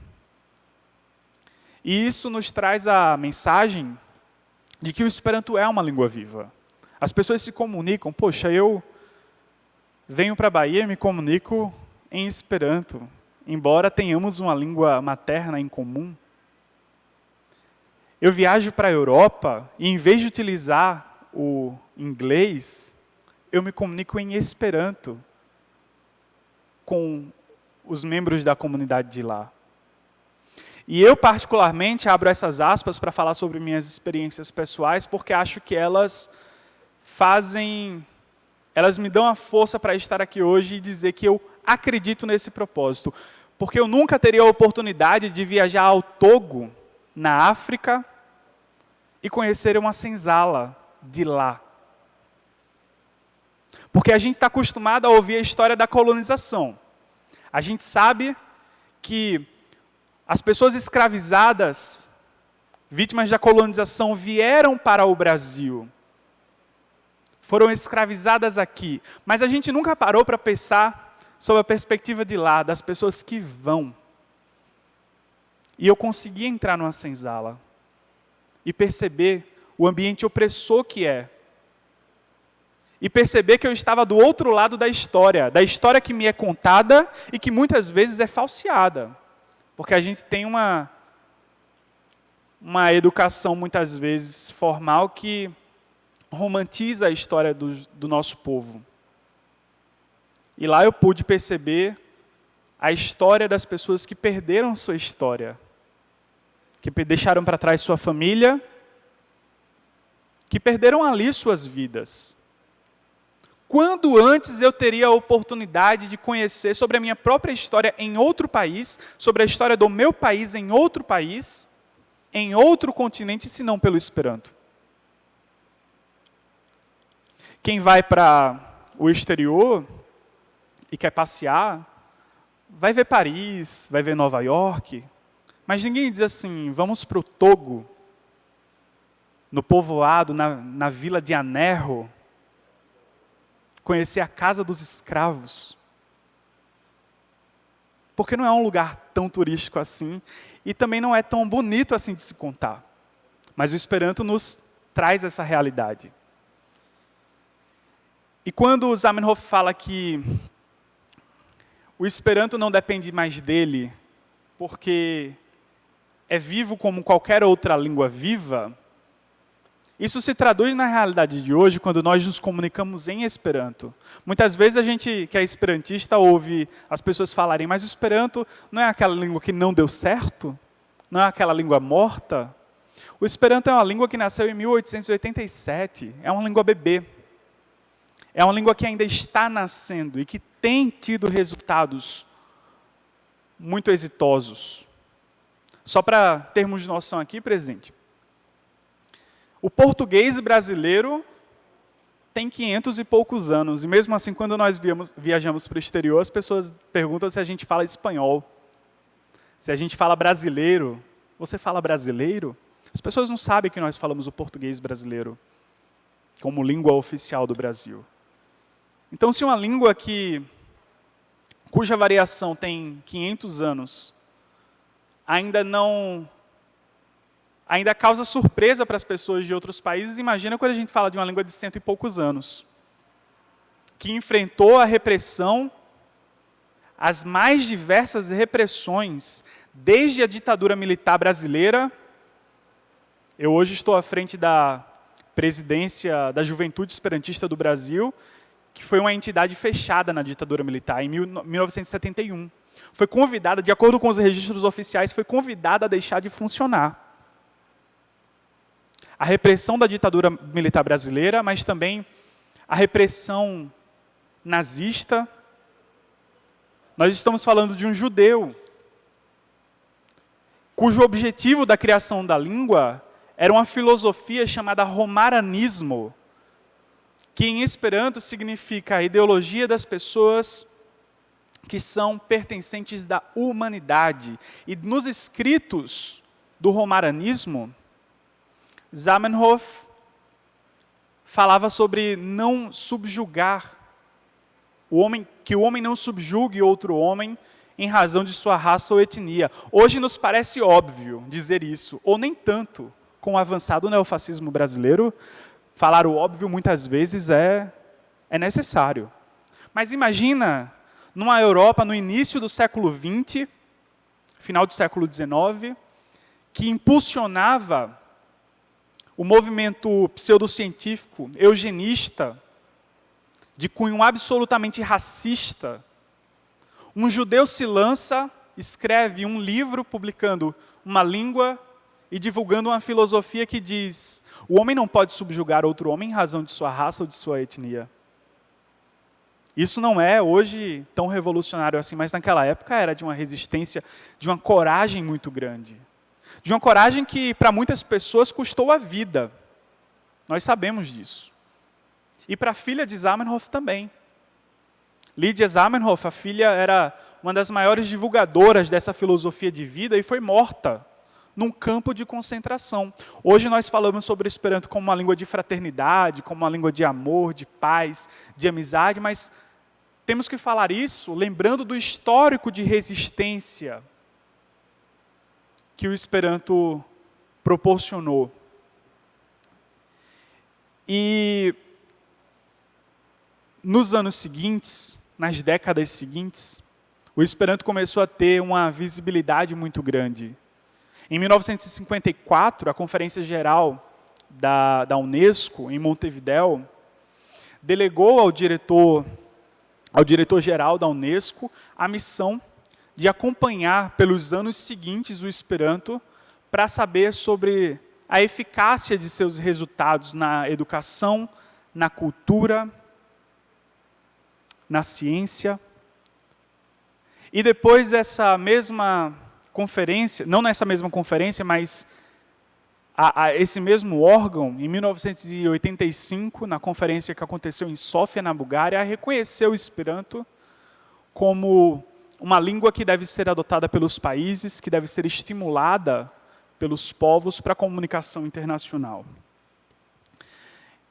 E isso nos traz a mensagem de que o Esperanto é uma língua viva. As pessoas se comunicam, poxa, eu venho para a Bahia e me comunico em Esperanto, embora tenhamos uma língua materna em comum. eu viajo para a Europa e, em vez de utilizar o inglês, eu me comunico em Esperanto com os membros da comunidade de lá. E eu, particularmente, abro essas aspas para falar sobre minhas experiências pessoais, porque acho que elas me dão a força para estar aqui hoje e dizer que eu acredito nesse propósito. Porque eu nunca teria a oportunidade de viajar ao Togo, na África, e conhecer uma senzala de lá. Porque a gente está acostumado a ouvir a história da colonização. A gente sabe que as pessoas escravizadas, vítimas da colonização, vieram para o Brasil. Foram escravizadas aqui. Mas a gente nunca parou para pensar sobre a perspectiva de lá, das pessoas que vão. E eu consegui entrar numa senzala e perceber o ambiente opressor que é. E perceber que eu estava do outro lado da história que me é contada e que muitas vezes é falseada. Porque a gente tem uma educação, muitas vezes, formal, que romantiza a história do nosso povo. E lá eu pude perceber a história das pessoas que perderam sua história, que deixaram para trás sua família, que perderam ali suas vidas. Quando antes eu teria a oportunidade de conhecer sobre a minha própria história em outro país, sobre a história do meu país em outro país, em outro continente, se não pelo Esperanto? Quem vai para o exterior e quer passear, vai ver Paris, vai ver Nova York, mas ninguém diz assim, vamos para o Togo, no povoado, na vila de Anerro, conhecer a casa dos escravos. Porque não é um lugar tão turístico assim, e também não é tão bonito assim de se contar. Mas o Esperanto nos traz essa realidade. E quando o Zamenhof fala que o Esperanto não depende mais dele, porque é vivo como qualquer outra língua viva, isso se traduz na realidade de hoje, quando nós nos comunicamos em Esperanto. Muitas vezes a gente, que é esperantista, ouve as pessoas falarem, mas o Esperanto não é aquela língua que não deu certo? Não é aquela língua morta? O Esperanto é uma língua que nasceu em 1887, é uma língua bebê. É uma língua que ainda está nascendo e que tem tido resultados muito exitosos. Só para termos de noção aqui, presidente, o português brasileiro tem 500 e poucos anos. E mesmo assim, quando nós viajamos para o exterior, as pessoas perguntam se a gente fala espanhol. Se a gente fala brasileiro. Você fala brasileiro? As pessoas não sabem que nós falamos o português brasileiro como língua oficial do Brasil. Então, se uma língua cuja variação tem 500 anos, ainda causa surpresa para as pessoas de outros países, imagina quando a gente fala de uma língua de 100 e poucos anos, que enfrentou a repressão, as mais diversas repressões, desde a ditadura militar brasileira. Eu hoje estou à frente da presidência da Juventude Esperantista do Brasil, que foi uma entidade fechada na ditadura militar, em 1971. Foi convidada, de acordo com os registros oficiais, foi convidada a deixar de funcionar. A repressão da ditadura militar brasileira, mas também a repressão nazista. Nós estamos falando de um judeu, cujo objetivo da criação da língua era uma filosofia chamada romaranismo, que em Esperanto significa a ideologia das pessoas que são pertencentes da humanidade. E nos escritos do romaranismo, Zamenhof falava sobre não subjugar que o homem não subjugue outro homem em razão de sua raça ou etnia. Hoje nos parece óbvio dizer isso, ou nem tanto. Com o avançado neofascismo brasileiro, falar o óbvio muitas vezes é necessário. Mas imagina, numa Europa no início do século XX, final do século XIX, que impulsionava o movimento pseudocientífico, eugenista, de cunho absolutamente racista, um judeu se lança, escreve um livro publicando uma língua e divulgando uma filosofia que diz: o homem não pode subjugar outro homem em razão de sua raça ou de sua etnia. Isso não é hoje tão revolucionário assim, mas naquela época era de uma resistência, de uma coragem muito grande. De uma coragem que para muitas pessoas custou a vida. Nós sabemos disso. E para a filha de Zamenhof também. Lydia Zamenhof, a filha, era uma das maiores divulgadoras dessa filosofia de vida e foi morta num campo de concentração. Hoje nós falamos sobre o Esperanto como uma língua de fraternidade, como uma língua de amor, de paz, de amizade, mas temos que falar isso lembrando do histórico de resistência que o Esperanto proporcionou. E nos anos seguintes, nas décadas seguintes, o Esperanto começou a ter uma visibilidade muito grande. Em 1954, a Conferência Geral da Unesco, em Montevidéu, delegou ao diretor-geral da Unesco a missão de acompanhar pelos anos seguintes o Esperanto para saber sobre a eficácia de seus resultados na educação, na cultura, na ciência. E depois dessa mesma conferência, não nessa mesma conferência, mas a esse mesmo órgão, em 1985, na conferência que aconteceu em Sófia, na Bulgária, reconheceu o Esperanto como uma língua que deve ser adotada pelos países, que deve ser estimulada pelos povos para a comunicação internacional.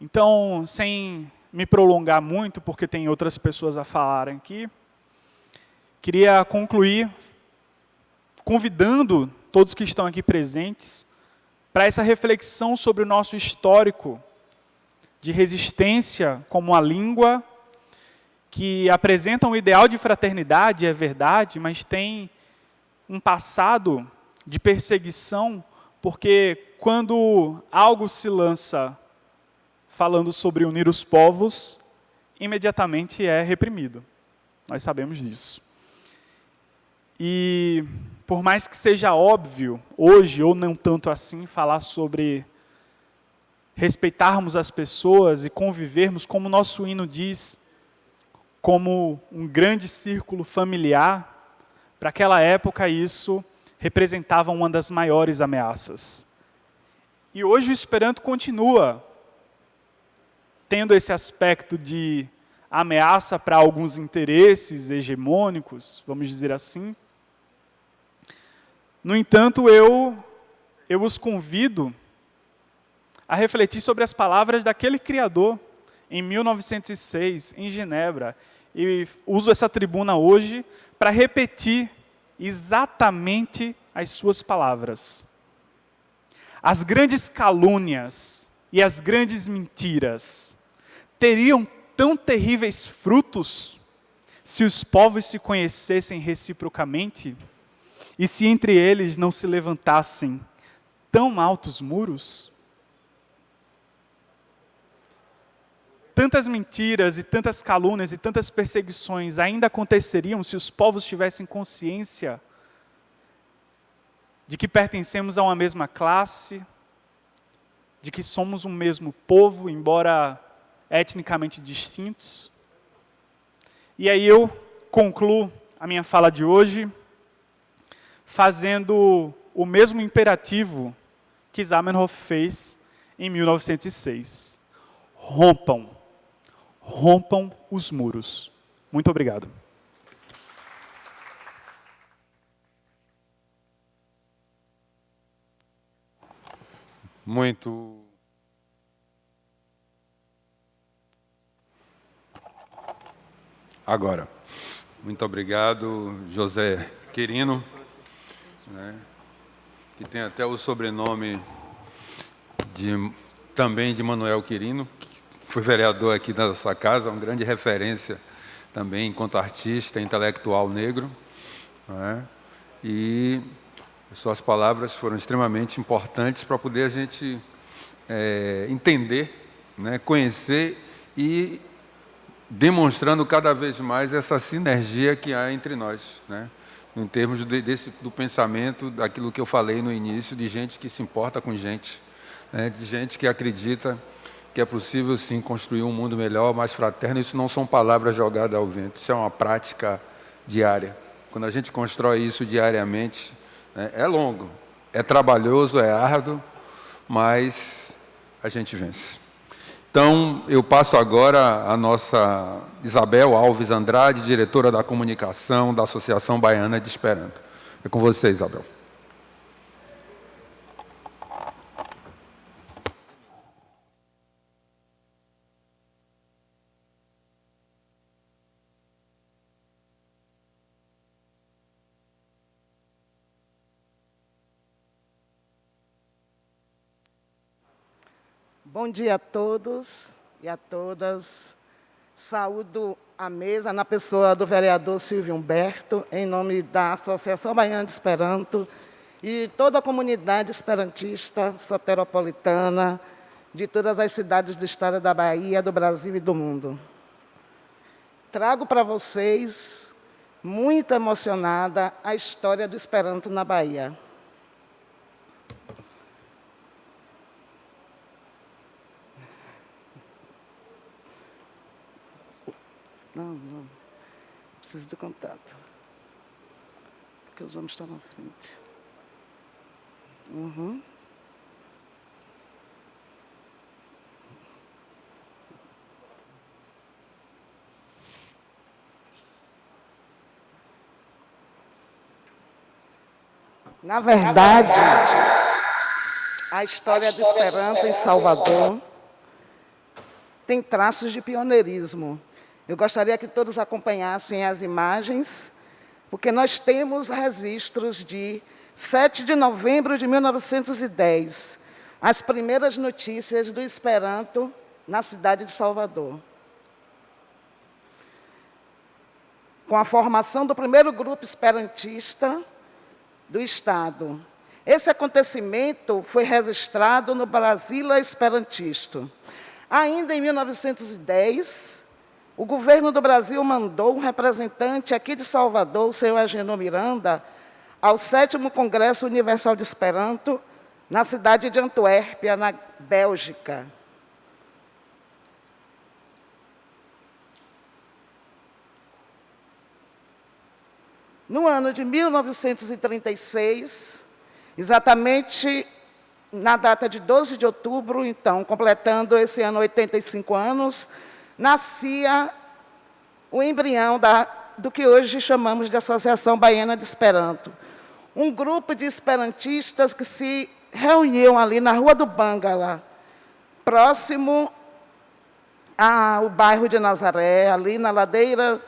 Então, sem me prolongar muito, porque tem outras pessoas a falarem aqui, queria concluir convidando todos que estão aqui presentes para essa reflexão sobre o nosso histórico de resistência como uma língua que apresenta um ideal de fraternidade, é verdade, mas tem um passado de perseguição, porque quando algo se lança falando sobre unir os povos, imediatamente é reprimido. Nós sabemos disso. E por mais que seja óbvio, hoje, ou não tanto assim, falar sobre respeitarmos as pessoas e convivermos, como o nosso hino diz, como um grande círculo familiar, para aquela época isso representava uma das maiores ameaças. E hoje o Esperanto continua tendo esse aspecto de ameaça para alguns interesses hegemônicos, vamos dizer assim. No entanto, eu os convido a refletir sobre as palavras daquele criador, em 1906, em Genebra. E uso essa tribuna hoje para repetir exatamente as suas palavras. As grandes calúnias e as grandes mentiras teriam tão terríveis frutos se os povos se conhecessem reciprocamente e se entre eles não se levantassem tão altos muros? Tantas mentiras e tantas calúnias e tantas perseguições ainda aconteceriam se os povos tivessem consciência de que pertencemos a uma mesma classe, de que somos um mesmo povo, embora etnicamente distintos. E aí eu concluo a minha fala de hoje fazendo o mesmo imperativo que Zamenhof fez em 1906. Rompam os muros. Muito obrigado. Muito. Agora, muito obrigado, José Quirino, né, que tem até o sobrenome também de Manuel Quirino, que foi vereador aqui da sua casa, uma grande referência também enquanto artista, intelectual negro, né, e suas palavras foram extremamente importantes para poder a gente entender, né, conhecer e demonstrando cada vez mais essa sinergia que há entre nós, né, em termos do pensamento, daquilo que eu falei no início, de gente que se importa com gente, né, de gente que acredita que é possível, sim, construir um mundo melhor, mais fraterno. Isso não são palavras jogadas ao vento, isso é uma prática diária. Quando a gente constrói isso diariamente, né, é longo, é trabalhoso, é árduo, mas a gente vence. Então, eu passo agora a nossa Isabel Alves Andrade, diretora da comunicação da Associação Baiana de Esperanto. É com você, Isabel. Bom dia a todos e a todas. Saúdo a mesa na pessoa do vereador Silvio Humberto, em nome da Associação Baiana de Esperanto e toda a comunidade esperantista soteropolitana de todas as cidades do estado da Bahia, do Brasil e do mundo. Trago para vocês, muito emocionada, a história do Esperanto na Bahia. Não. Preciso de contato. Porque os homens estão na frente. Na verdade, a história do Esperanto em Salvador tem traços de pioneirismo. Eu gostaria que todos acompanhassem as imagens, porque nós temos registros de 7 de novembro de 1910, as primeiras notícias do Esperanto na cidade de Salvador. Com a formação do primeiro grupo esperantista do Estado. Esse acontecimento foi registrado no Brasília Esperantisto. Ainda em 1910, o governo do Brasil mandou um representante aqui de Salvador, o senhor Agenor Miranda, ao 7º Congresso Universal de Esperanto, na cidade de Antuérpia, na Bélgica. No ano de 1936, exatamente na data de 12 de outubro, então, completando esse ano 85 anos, nascia o embrião do que hoje chamamos de Associação Baiana de Esperanto. Um grupo de esperantistas que se reuniam ali na Rua do Bangala, próximo ao bairro de Nazaré, ali na ladeira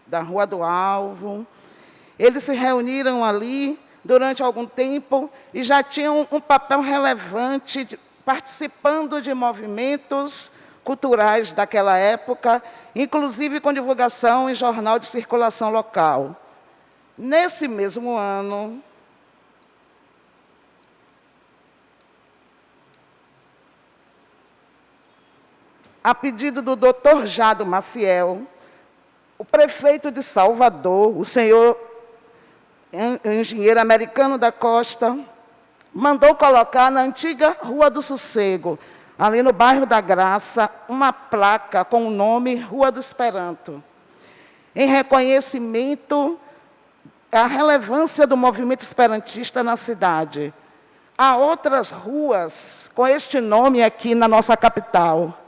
da Rua do Alvo. Eles se reuniram ali durante algum tempo e já tinham um papel relevante, participando de movimentos culturais daquela época, inclusive com divulgação em jornal de circulação local. Nesse mesmo ano, a pedido do Dr. Jado Maciel, o prefeito de Salvador, o senhor engenheiro Americano da Costa, mandou colocar na antiga Rua do Sossego, ali no bairro da Graça, uma placa com o nome Rua do Esperanto, em reconhecimento à relevância do movimento esperantista na cidade. Há outras ruas com este nome aqui na nossa capital.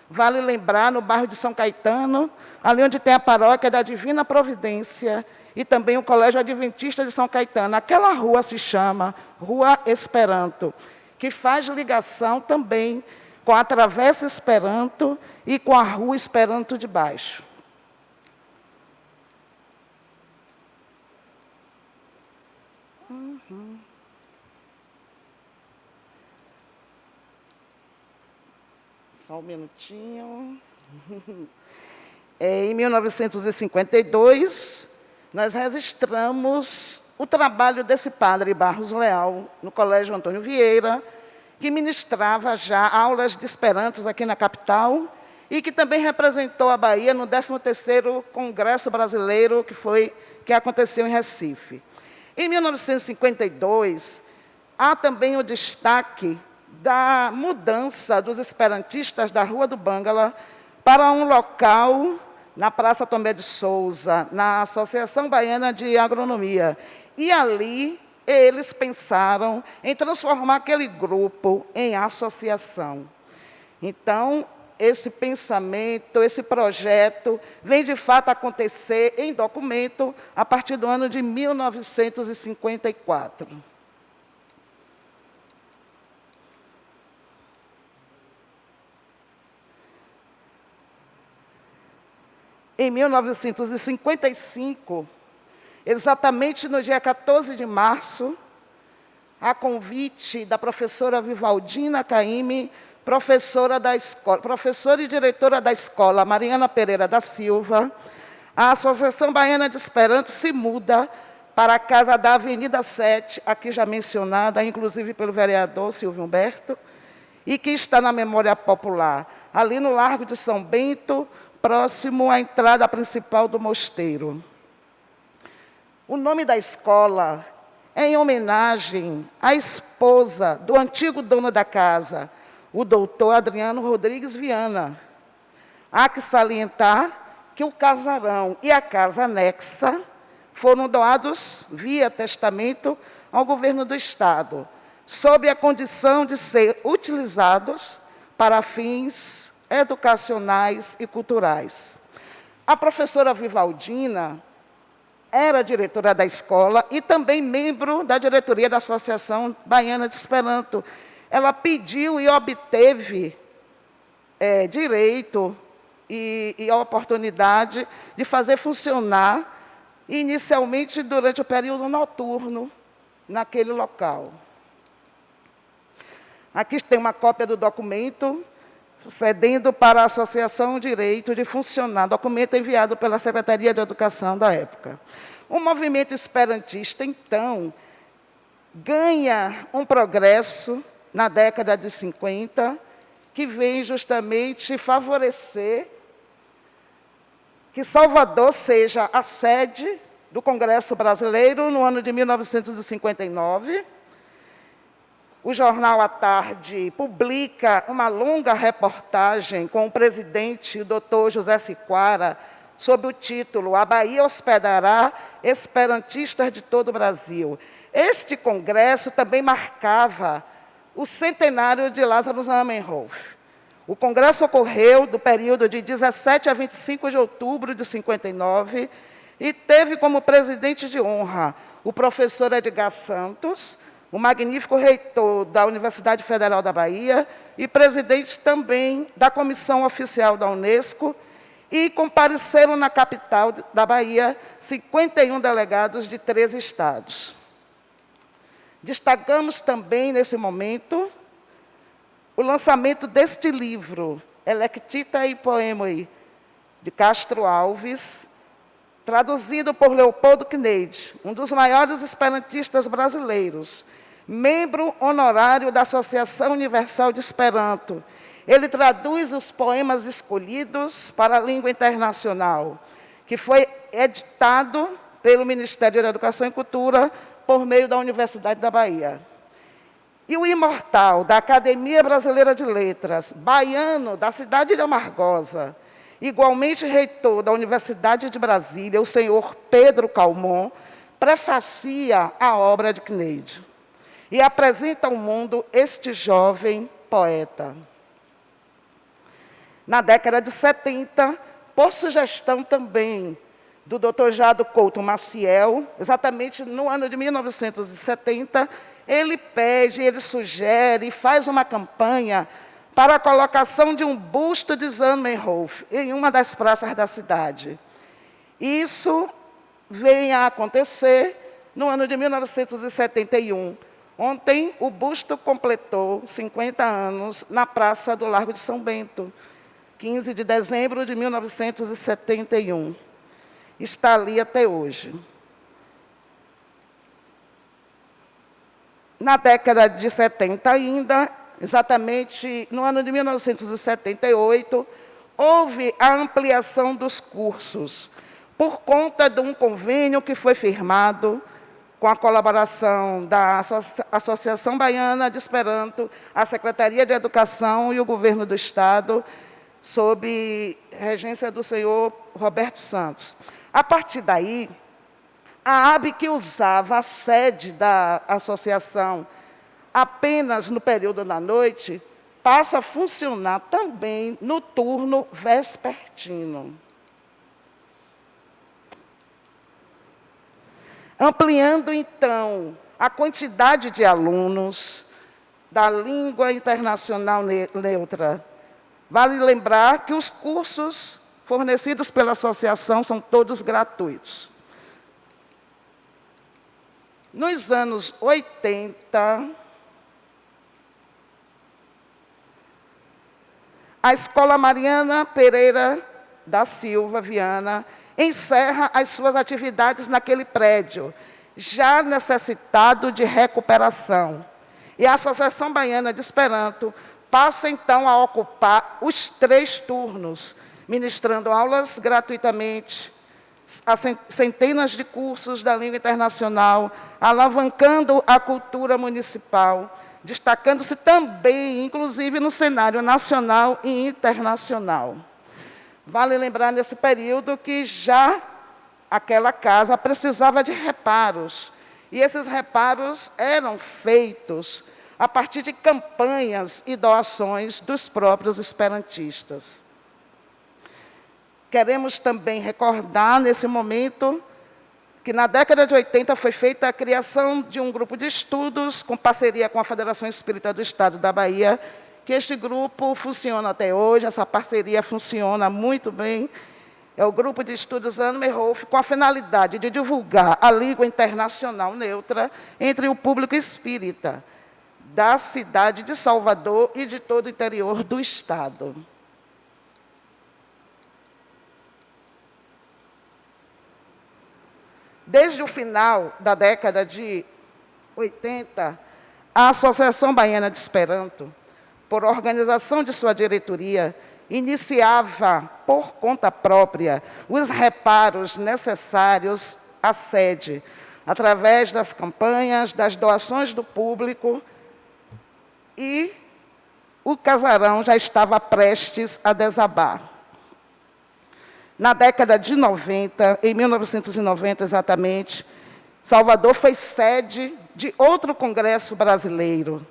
Vale lembrar, no bairro de São Caetano, ali onde tem a paróquia da Divina Providência, e também o Colégio Adventista de São Caetano. Aquela rua se chama Rua Esperanto, que faz ligação também com a Travessa Esperanto e com a Rua Esperanto de Baixo. Só um minutinho. Em 1952, nós registramos o trabalho desse padre Barros Leal, no Colégio Antônio Vieira, que ministrava já aulas de Esperanto aqui na capital e que também representou a Bahia no 13º Congresso Brasileiro, que aconteceu em Recife. Em 1952, há também o destaque da mudança dos esperantistas da Rua do Bangala para um local na Praça Tomé de Souza, na Associação Baiana de Agronomia. E ali eles pensaram em transformar aquele grupo em associação. Então, esse pensamento, esse projeto, vem de fato acontecer em documento a partir do ano de 1954. Em 1955, exatamente no dia 14 de março, a convite da professora Vivaldina Caymmi, professora e diretora da escola Mariana Pereira da Silva, a Associação Baiana de Esperanto se muda para a casa da Avenida 7, aqui já mencionada, inclusive pelo vereador Silvio Humberto, e que está na memória popular, ali no Largo de São Bento, próximo à entrada principal do mosteiro. O nome da escola é em homenagem à esposa do antigo dono da casa, o doutor Adriano Rodrigues Viana. Há que salientar que o casarão e a casa anexa foram doados via testamento ao governo do Estado, sob a condição de ser utilizados para fins educacionais e culturais. A professora Vivaldina era diretora da escola e também membro da diretoria da Associação Baiana de Esperanto. Ela pediu e obteve direito e a oportunidade de fazer funcionar, inicialmente durante o período noturno, naquele local. Aqui tem uma cópia do documento, cedendo para a Associação o direito de funcionar, documento enviado pela Secretaria de Educação da época. O movimento esperantista, então, ganha um progresso na década de 50, que vem justamente favorecer que Salvador seja a sede do Congresso Brasileiro no ano de 1959. O Jornal à Tarde publica uma longa reportagem com o presidente, o doutor José Siquara, sob o título "A Bahia hospedará esperantistas de todo o Brasil". Este congresso também marcava o centenário de Lázaro Zamenhof. O congresso ocorreu do período de 17 a 25 de outubro de 59 e teve como presidente de honra o professor Edgar Santos, o magnífico reitor da Universidade Federal da Bahia e presidente também da Comissão Oficial da Unesco, e compareceram na capital da Bahia 51 delegados de 13 estados. Destacamos também, nesse momento, o lançamento deste livro, Electita e Poemoi, de Castro Alves, traduzido por Leopoldo Kneid, um dos maiores esperantistas brasileiros, membro honorário da Associação Universal de Esperanto. Ele traduz os poemas escolhidos para a língua internacional, que foi editado pelo Ministério da Educação e Cultura por meio da Universidade da Bahia. E o imortal da Academia Brasileira de Letras, baiano da cidade de Amargosa, igualmente reitor da Universidade de Brasília, o senhor Pedro Calmon, prefacia a obra de Kneid e apresenta ao mundo este jovem poeta. Na década de 70, por sugestão também do Dr. Jado Couto Maciel, exatamente no ano de 1970, ele pede, ele sugere e faz uma campanha para a colocação de um busto de Zamenhof em uma das praças da cidade. Isso vem a acontecer no ano de 1971. Ontem, o busto completou 50 anos na Praça do Largo de São Bento, 15 de dezembro de 1971. Está ali até hoje. Na década de 70 ainda, exatamente no ano de 1978, houve a ampliação dos cursos, por conta de um convênio que foi firmado com a colaboração da Associação Baiana de Esperanto, a Secretaria de Educação e o Governo do Estado, sob regência do senhor Roberto Santos. A partir daí, a AB, que usava a sede da associação apenas no período da noite, passa a funcionar também no turno vespertino. Ampliando, então, a quantidade de alunos da língua internacional neutra. Vale lembrar que os cursos fornecidos pela associação são todos gratuitos. Nos anos 80, a Escola Mariana Pereira da Silva Viana encerra as suas atividades naquele prédio, já necessitado de recuperação. E a Associação Baiana de Esperanto passa, então, a ocupar os 3 turnos, ministrando aulas gratuitamente, a centenas de cursos da língua internacional, alavancando a cultura municipal, destacando-se também, inclusive, no cenário nacional e internacional. Vale lembrar, nesse período, que já aquela casa precisava de reparos, e esses reparos eram feitos a partir de campanhas e doações dos próprios esperantistas. Queremos também recordar, nesse momento, que na década de 80 foi feita a criação de um grupo de estudos, com parceria com a Federação Espírita do Estado da Bahia, que este grupo funciona até hoje, essa parceria funciona muito bem. É o Grupo de Estudos Anne Merhoff, com a finalidade de divulgar a língua internacional neutra entre o público espírita da cidade de Salvador e de todo o interior do Estado. Desde o final da década de 80, a Associação Baiana de Esperanto, por organização de sua diretoria, iniciava, por conta própria, os reparos necessários à sede, através das campanhas, das doações do público, e o casarão já estava prestes a desabar. Na década de 90, em 1990 exatamente, Salvador foi sede de outro congresso brasileiro.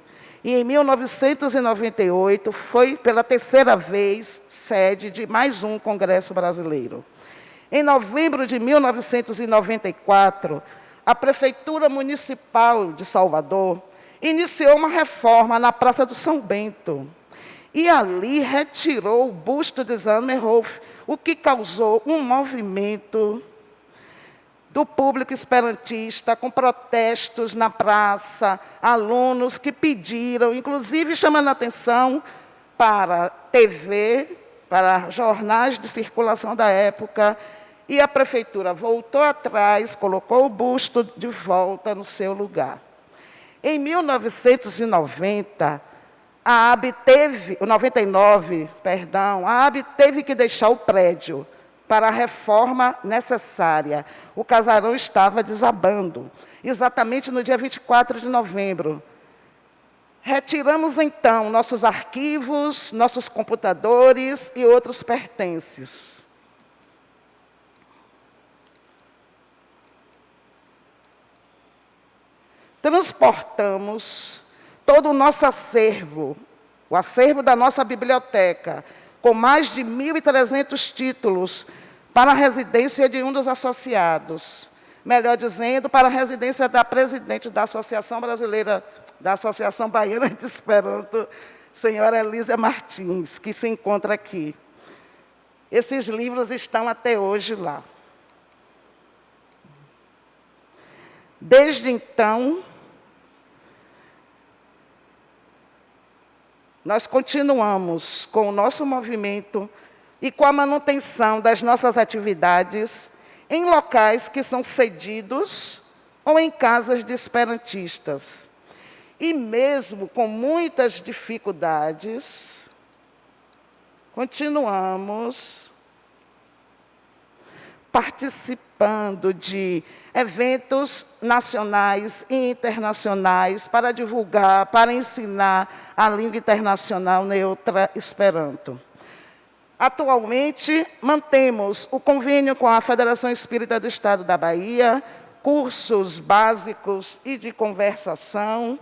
E em 1998 foi, pela 3ª vez, sede de mais um congresso brasileiro. Em novembro de 1994, a Prefeitura Municipal de Salvador iniciou uma reforma na Praça do São Bento. E ali retirou o busto de Anne Merhoff, o que causou um movimento do público esperantista, com protestos na praça, alunos que pediram, inclusive chamando a atenção para TV, para jornais de circulação da época, e a prefeitura voltou atrás, colocou o busto de volta no seu lugar. Em 1990, a AB teve que deixar o prédio para a reforma necessária. O casarão estava desabando, exatamente no dia 24 de novembro. Retiramos, então, nossos arquivos, nossos computadores e outros pertences. Transportamos todo o nosso acervo, o acervo da nossa biblioteca, com mais de 1.300 títulos, para a residência de um dos associados. Melhor dizendo, para a residência da presidente da Associação Brasileira, da Associação Baiana de Esperanto, senhora Elísia Martins, que se encontra aqui. Esses livros estão até hoje lá. Desde então, nós continuamos com o nosso movimento e com a manutenção das nossas atividades em locais que são cedidos ou em casas de esperantistas. E mesmo com muitas dificuldades, continuamos participando de eventos nacionais e internacionais para divulgar, para ensinar a língua internacional neutra Esperanto. Atualmente, mantemos o convênio com a Federação Espírita do Estado da Bahia, cursos básicos e de conversação.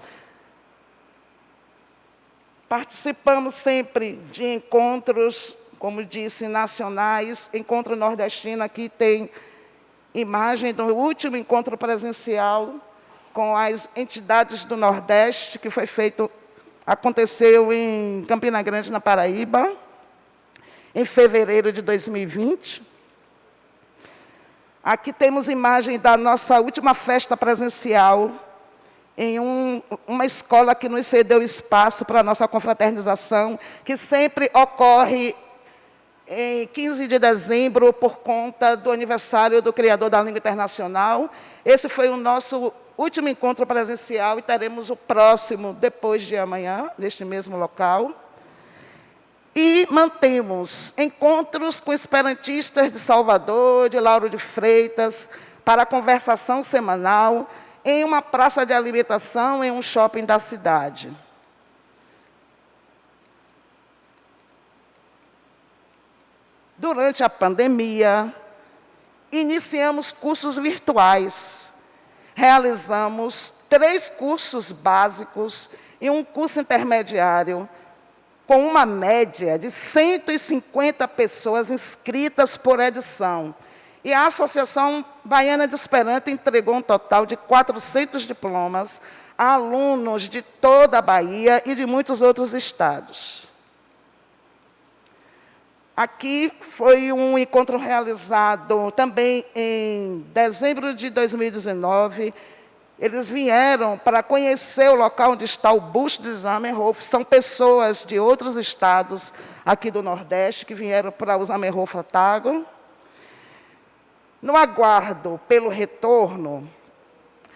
Participamos sempre de encontros, como disse, nacionais. Encontro nordestino, aqui tem imagem do último encontro presencial com as entidades do Nordeste, que aconteceu em Campina Grande, na Paraíba, em fevereiro de 2020. Aqui temos imagem da nossa última festa presencial em uma escola que nos cedeu espaço para a nossa confraternização, que sempre ocorre em 15 de dezembro, por conta do aniversário do criador da língua internacional. Esse foi o nosso último encontro presencial e teremos o próximo depois de amanhã, neste mesmo local. E mantemos encontros com esperantistas de Salvador, de Lauro de Freitas, para conversação semanal, em uma praça de alimentação, em um shopping da cidade. Durante a pandemia, iniciamos cursos virtuais. Realizamos 3 cursos básicos e um curso intermediário, com uma média de 150 pessoas inscritas por edição. E a Associação Baiana de Esperanto entregou um total de 400 diplomas a alunos de toda a Bahia e de muitos outros estados. Aqui foi um encontro realizado também em dezembro de 2019. Eles vieram para conhecer o local onde está o busto de Zamenhof. São pessoas de outros estados aqui do Nordeste que vieram para o Zamenhof Otago. No aguardo pelo retorno,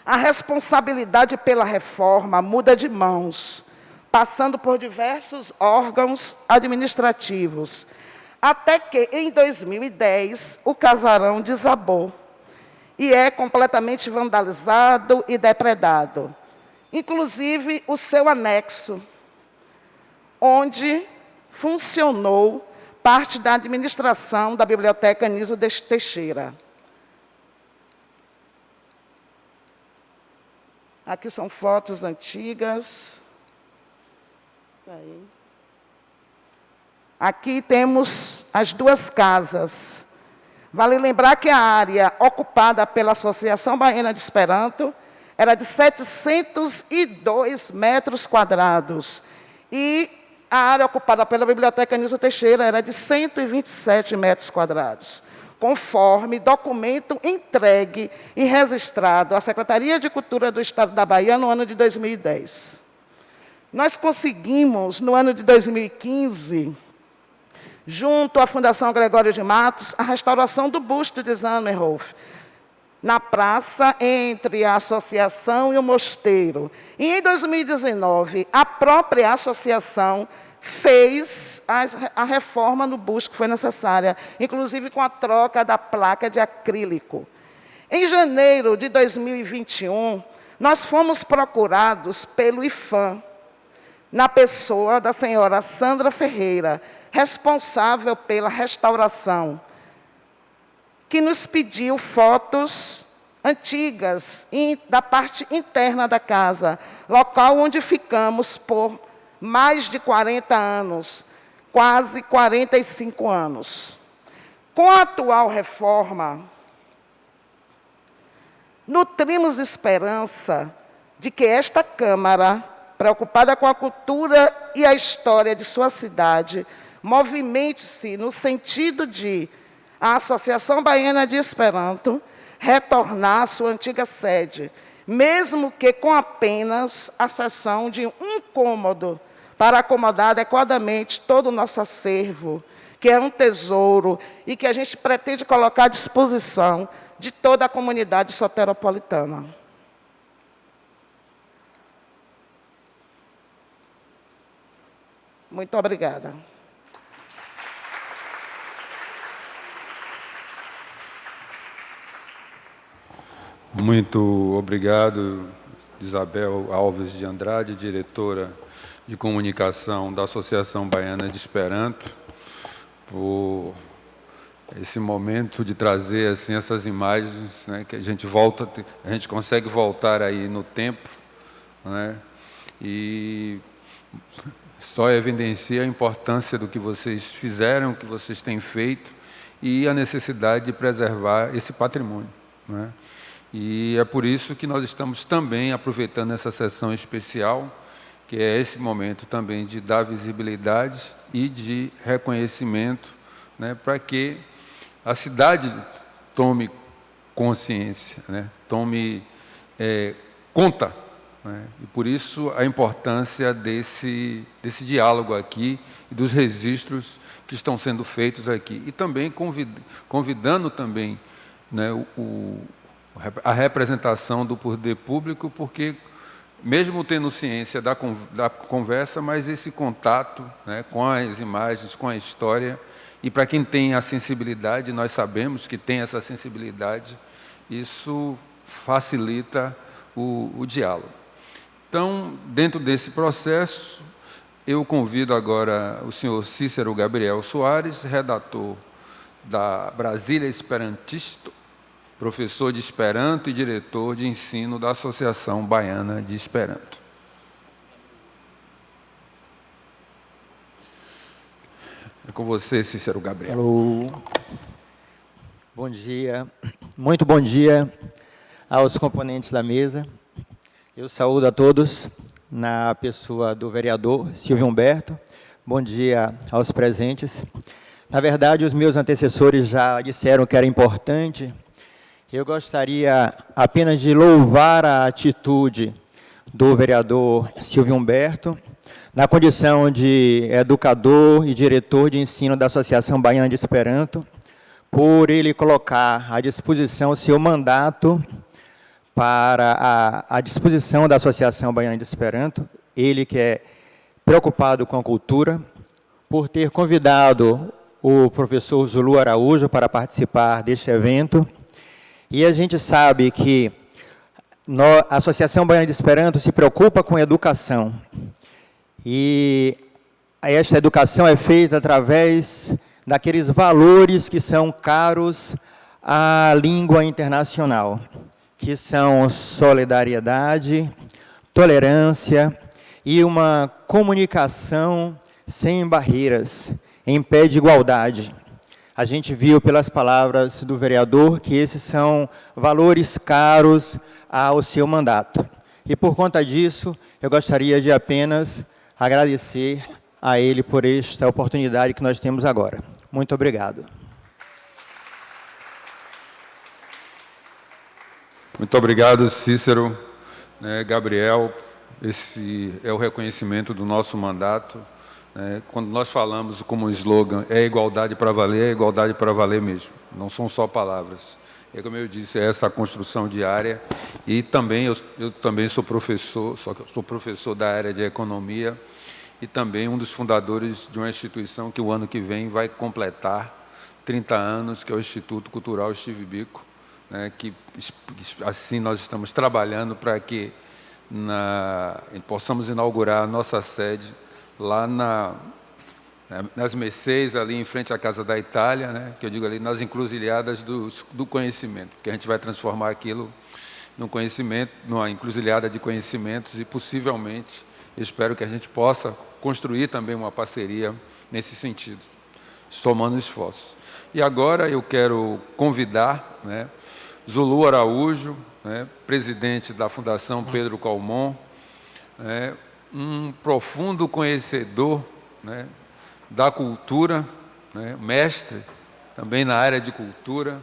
a responsabilidade pela reforma muda de mãos, passando por diversos órgãos administrativos, até que, em 2010, o casarão desabou e é completamente vandalizado e depredado. Inclusive, o seu anexo, onde funcionou parte da administração da Biblioteca Anísio Teixeira. Aqui são fotos antigas. Aqui temos as 2 casas. Vale lembrar que a área ocupada pela Associação Baiana de Esperanto era de 702 metros quadrados. E a área ocupada pela Biblioteca Anísio Teixeira era de 127 metros quadrados, conforme documento entregue e registrado à Secretaria de Cultura do Estado da Bahia no ano de 2010. Nós conseguimos, no ano de 2015, junto à Fundação Gregório de Matos, a restauração do busto de Zamenhof, na praça entre a associação e o mosteiro. E, em 2019, a própria associação fez a reforma no busto que foi necessária, inclusive com a troca da placa de acrílico. Em janeiro de 2021, nós fomos procurados pelo IFAM, na pessoa da senhora Sandra Ferreira, responsável pela restauração, que nos pediu fotos antigas da parte interna da casa, local onde ficamos por mais de 40 anos, quase 45 anos. Com a atual reforma, nutrimos esperança de que esta Câmara, preocupada com a cultura e a história de sua cidade, movimente-se no sentido de a Associação Baiana de Esperanto retornar à sua antiga sede, mesmo que com apenas a cessão de um cômodo, para acomodar adequadamente todo o nosso acervo, que é um tesouro e que a gente pretende colocar à disposição de toda a comunidade soteropolitana. Muito obrigada. Muito obrigado, Isabel Alves de Andrade, diretora de comunicação da Associação Baiana de Esperanto, por esse momento de trazer assim essas imagens, né, que a gente consegue voltar aí no tempo, né, e só evidencia a importância do que vocês fizeram, o que vocês têm feito e a necessidade de preservar esse patrimônio, né? E é por isso que nós estamos também aproveitando essa sessão especial, que é esse momento também de dar visibilidade e de reconhecimento, né, para que a cidade tome consciência, né, tome conta, né, e por isso a importância desse diálogo aqui e dos registros que estão sendo feitos aqui. E também convidando também, né, a representação do poder público, porque, mesmo tendo ciência da conversa, mas esse contato, né, com as imagens, com a história, e para quem tem a sensibilidade, nós sabemos que tem essa sensibilidade, isso facilita o diálogo. Então, dentro desse processo, eu convido agora o senhor Cícero Gabriel Soares, redator da Brasília Esperantista, professor de Esperanto e diretor de ensino da Associação Baiana de Esperanto. É com você, Cícero Gabriel. Alô. Bom dia, muito bom dia aos componentes da mesa. Eu saúdo a todos na pessoa do vereador Silvio Humberto. Bom dia aos presentes. Na verdade, os meus antecessores já disseram que era importante. Eu gostaria apenas de louvar a atitude do vereador Silvio Humberto, na condição de educador e diretor de ensino da Associação Baiana de Esperanto, por ele colocar à disposição o seu mandato para a disposição da Associação Baiana de Esperanto, ele que é preocupado com a cultura, por ter convidado o professor Zulu Araújo para participar deste evento. E a gente sabe que a Associação Baiana de Esperanto se preocupa com a educação. E esta educação é feita através daqueles valores que são caros à língua internacional, que são solidariedade, tolerância e uma comunicação sem barreiras, em pé de igualdade. A gente viu pelas palavras do vereador que esses são valores caros ao seu mandato. E por conta disso, eu gostaria de apenas agradecer a ele por esta oportunidade que nós temos agora. Muito obrigado. Muito obrigado, Cícero. Gabriel, esse é o reconhecimento do nosso mandato. Quando nós falamos como slogan, é igualdade para valer, é igualdade para valer mesmo. Não são só palavras. É como eu disse, é essa construção diária. E também, eu também sou professor da área de economia e também um dos fundadores de uma instituição que o ano que vem vai completar 30 anos, que é o Instituto Cultural Steve Biko, né, que assim nós estamos trabalhando para que possamos inaugurar a nossa sede lá nas Mercês, ali em frente à Casa da Itália, né, que eu digo ali nas encruzilhadas do conhecimento, porque a gente vai transformar aquilo num conhecimento, numa encruzilhada de conhecimentos e possivelmente, espero que a gente possa construir também uma parceria nesse sentido, somando esforços. E agora eu quero convidar, né, Zulu Araújo, né, presidente da Fundação Pedro Calmon, né, um profundo conhecedor, né, da cultura, né, mestre também na área de cultura,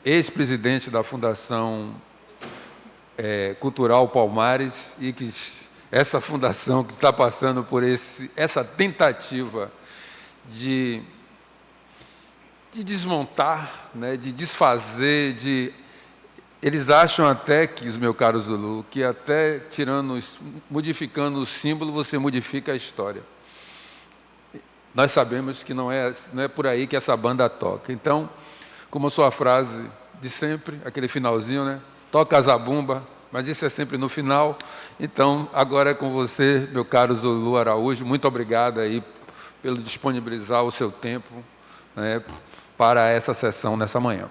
ex-presidente da Fundação Cultural Palmares, e que essa fundação que está passando por essa tentativa de desmontar, né, de desfazer, eles acham até que, os meus caros Zulu, que até modificando o símbolo, você modifica a história. nós sabemos que não é por aí que essa banda toca. Então, como a sua frase de sempre, aquele finalzinho, né? Toca a zabumba, mas isso é sempre no final. Então, agora é com você, meu caro Zulu Araújo. Muito obrigado aí pelo disponibilizar o seu tempo, né, para essa sessão nessa manhã.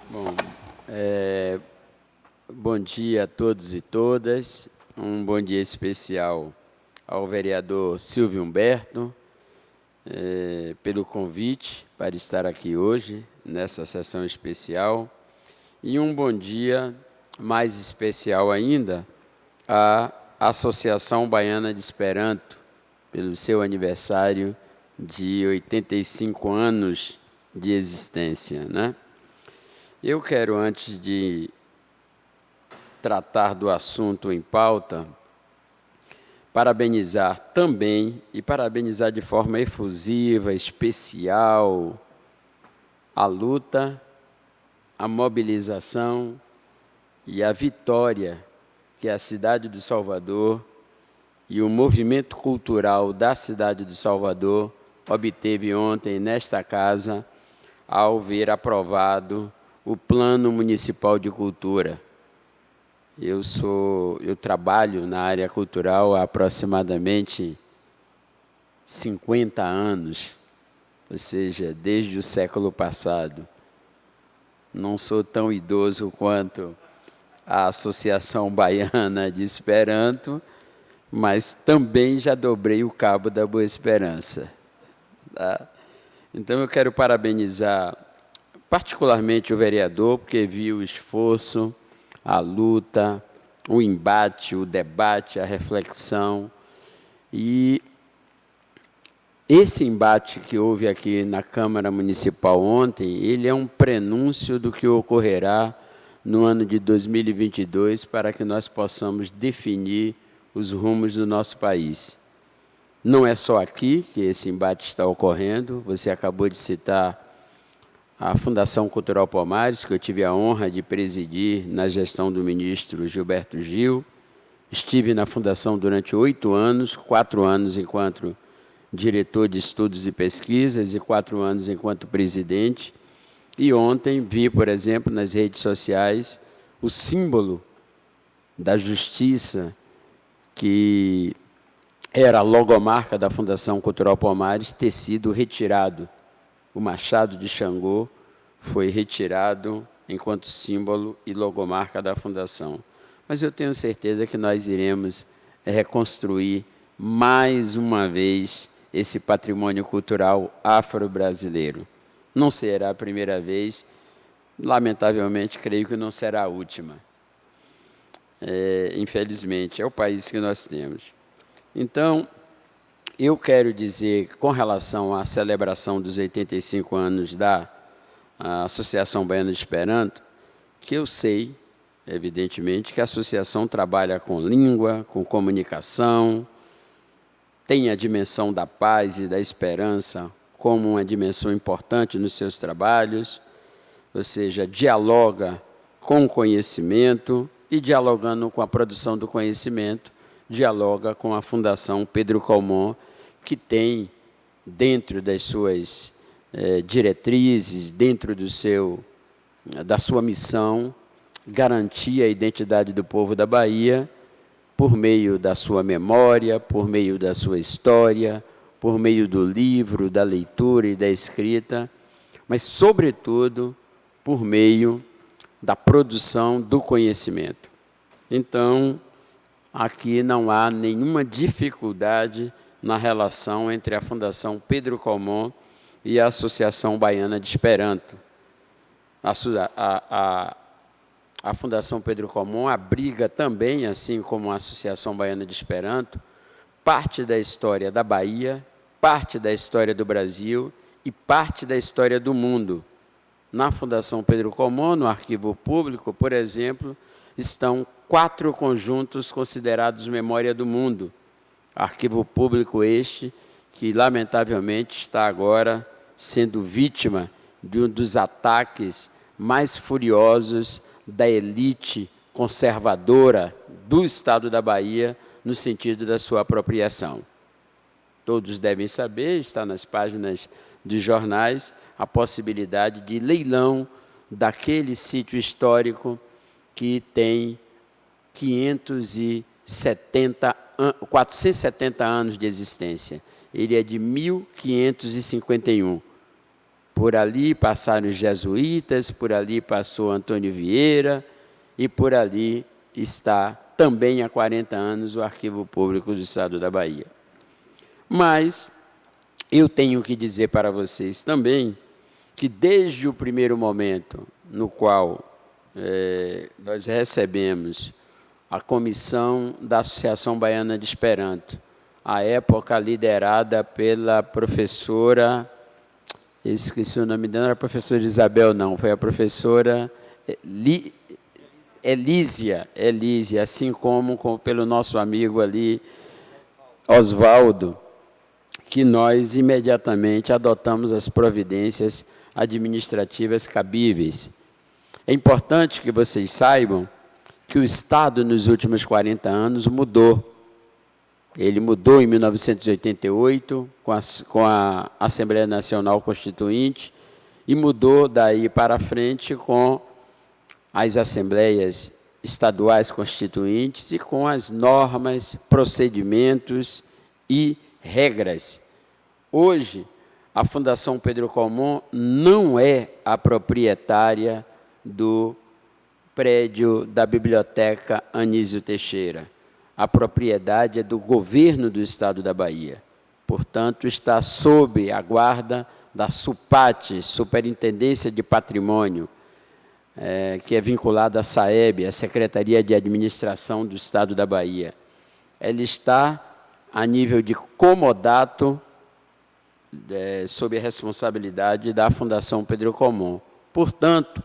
Bom, bom dia a todos e todas. Um bom dia especial ao vereador Silvio Humberto, pelo convite para estar aqui hoje, nessa sessão especial. E um bom dia mais especial ainda à Associação Baiana de Esperanto, pelo seu aniversário de 85 anos de existência, né? Eu quero, antes de tratar do assunto em pauta, parabenizar também, e parabenizar de forma efusiva, especial, a luta, a mobilização e a vitória que a cidade de Salvador e o movimento cultural da cidade de Salvador obteve ontem nesta casa, ao ver aprovado o Plano Municipal de Cultura. Eu trabalho na área cultural há aproximadamente 50 anos, ou seja, desde o século passado. Não sou tão idoso quanto a Associação Baiana de Esperanto, mas também já dobrei o cabo da Boa Esperança. Tá? Então, eu quero parabenizar particularmente o vereador, porque viu o esforço, a luta, o embate, o debate, a reflexão. E esse embate que houve aqui na Câmara Municipal ontem, ele é um prenúncio do que ocorrerá no ano de 2022, para que nós possamos definir os rumos do nosso país. Não é só aqui que esse embate está ocorrendo, você acabou de citar a Fundação Cultural Palmares, que eu tive a honra de presidir na gestão do ministro Gilberto Gil. Estive na Fundação durante 8 anos, 4 anos enquanto diretor de estudos e pesquisas e 4 anos enquanto presidente. E ontem vi, por exemplo, nas redes sociais, o símbolo da justiça, que era a logomarca da Fundação Cultural Palmares, ter sido retirado. O machado de Xangô foi retirado enquanto símbolo e logomarca da Fundação. Mas eu tenho certeza que nós iremos reconstruir mais uma vez esse patrimônio cultural afro-brasileiro. Não será a primeira vez, lamentavelmente, creio que não será a última. Infelizmente, é o país que nós temos. Então, eu quero dizer, com relação à celebração dos 85 anos da Associação Baiana de Esperanto, que eu sei, evidentemente, que a associação trabalha com língua, com comunicação, tem a dimensão da paz e da esperança como uma dimensão importante nos seus trabalhos, ou seja, dialoga com o conhecimento e, dialogando com a produção do conhecimento, dialoga com a Fundação Pedro Calmon, que tem, dentro das suas diretrizes, dentro da sua missão, garantir a identidade do povo da Bahia por meio da sua memória, por meio da sua história, por meio do livro, da leitura e da escrita, mas, sobretudo, por meio da produção do conhecimento. Então, aqui não há nenhuma dificuldade na relação entre a Fundação Pedro Calmon e a Associação Baiana de Esperanto. A Fundação Pedro Calmon abriga também, assim como a Associação Baiana de Esperanto, parte da história da Bahia, parte da história do Brasil e parte da história do mundo. Na Fundação Pedro Calmon, no Arquivo Público, por exemplo, estão 4 conjuntos considerados Memória do Mundo. Arquivo Público este, que lamentavelmente está agora sendo vítima de um dos ataques mais furiosos da elite conservadora do Estado da Bahia, no sentido da sua apropriação. todos devem saber, está nas páginas dos jornais, a possibilidade de leilão daquele sítio histórico que tem 470 anos de existência. Ele é de 1551. Por ali passaram os jesuítas, por ali passou Antônio Vieira, e por ali está também há 40 anos o Arquivo Público do Estado da Bahia. Mas eu tenho que dizer para vocês também que desde o primeiro momento no qual nós recebemos a comissão da Associação Baiana de Esperanto, à época liderada pela professora, eu esqueci o nome dela, não era a professora Isabel, não, foi a professora Elísia, assim como pelo nosso amigo ali, Oswaldo, que nós imediatamente adotamos as providências administrativas cabíveis. É importante que vocês saibam que o Estado, nos últimos 40 anos, mudou. Ele mudou em 1988, com a Assembleia Nacional Constituinte, e mudou daí para frente com as Assembleias Estaduais Constituintes e com as normas, procedimentos e regras. Hoje, a Fundação Pedro Comum não é a proprietária do prédio da Biblioteca Anísio Teixeira. A propriedade é do governo do Estado da Bahia. Portanto, está sob a guarda da SUPAT, Superintendência de Patrimônio, que é vinculada à SAEB, a Secretaria de Administração do Estado da Bahia. Ela está a nível de comodato, sob a responsabilidade da Fundação Pedro Comum. Portanto,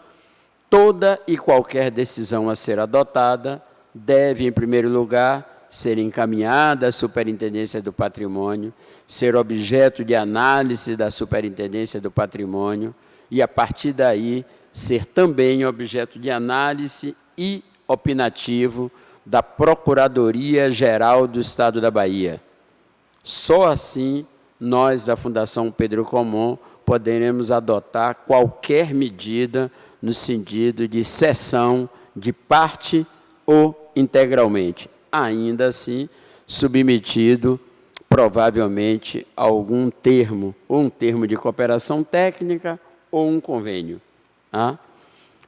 toda e qualquer decisão a ser adotada deve, em primeiro lugar, ser encaminhada à Superintendência do Patrimônio, ser objeto de análise da Superintendência do Patrimônio e, a partir daí, ser também objeto de análise e opinativo da Procuradoria-Geral do Estado da Bahia. Só assim, nós, da Fundação Pedro Comum, poderemos adotar qualquer medida no sentido de cessão de parte ou integralmente, ainda assim submetido provavelmente a algum termo, ou um termo de cooperação técnica ou um convênio. Tá?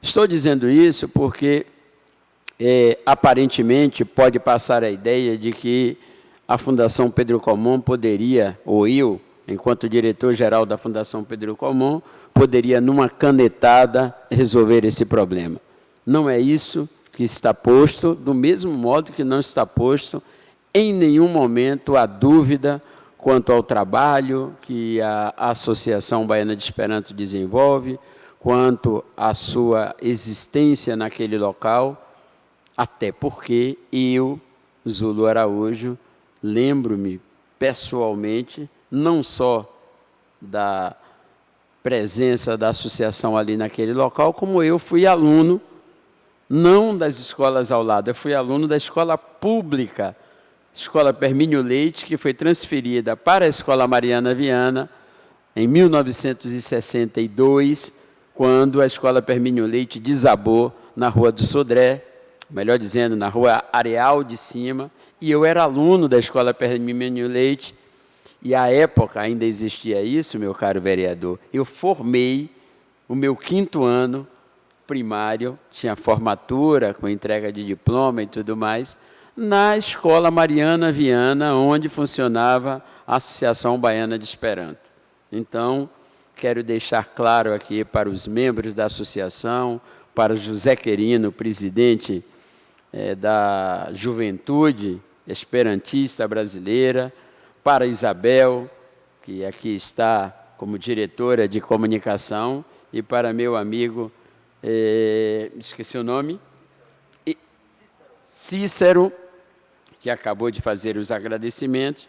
Estou dizendo isso porque aparentemente pode passar a ideia de que a Fundação Pedro Comum poderia, ou eu, enquanto diretor-geral da Fundação Pedro Comum, poderia, numa canetada, resolver esse problema. Não é isso que está posto, do mesmo modo que não está posto em nenhum momento a dúvida quanto ao trabalho que a Associação Baiana de Esperanto desenvolve, quanto à sua existência naquele local, até porque eu, Zulo Araújo, lembro-me pessoalmente, não só da presença da associação ali naquele local, como eu fui aluno, não das escolas ao lado, eu fui aluno da escola pública, Escola Permínio Leite, que foi transferida para a Escola Mariana Viana em 1962, quando a Escola Permínio Leite desabou na Rua do Sodré, melhor dizendo, na Rua Areal de Cima, e eu era aluno da Escola Permínio Leite, e à época ainda existia isso, meu caro vereador, eu formei o meu 5º ano primário, tinha formatura com entrega de diploma e tudo mais, na Escola Mariana Viana, onde funcionava a Associação Baiana de Esperanto. Então, quero deixar claro aqui para os membros da associação, para José Querino, presidente da Juventude Esperantista Brasileira, para Isabel, que aqui está como diretora de comunicação, e para meu amigo, esqueci o nome, Cícero, que acabou de fazer os agradecimentos,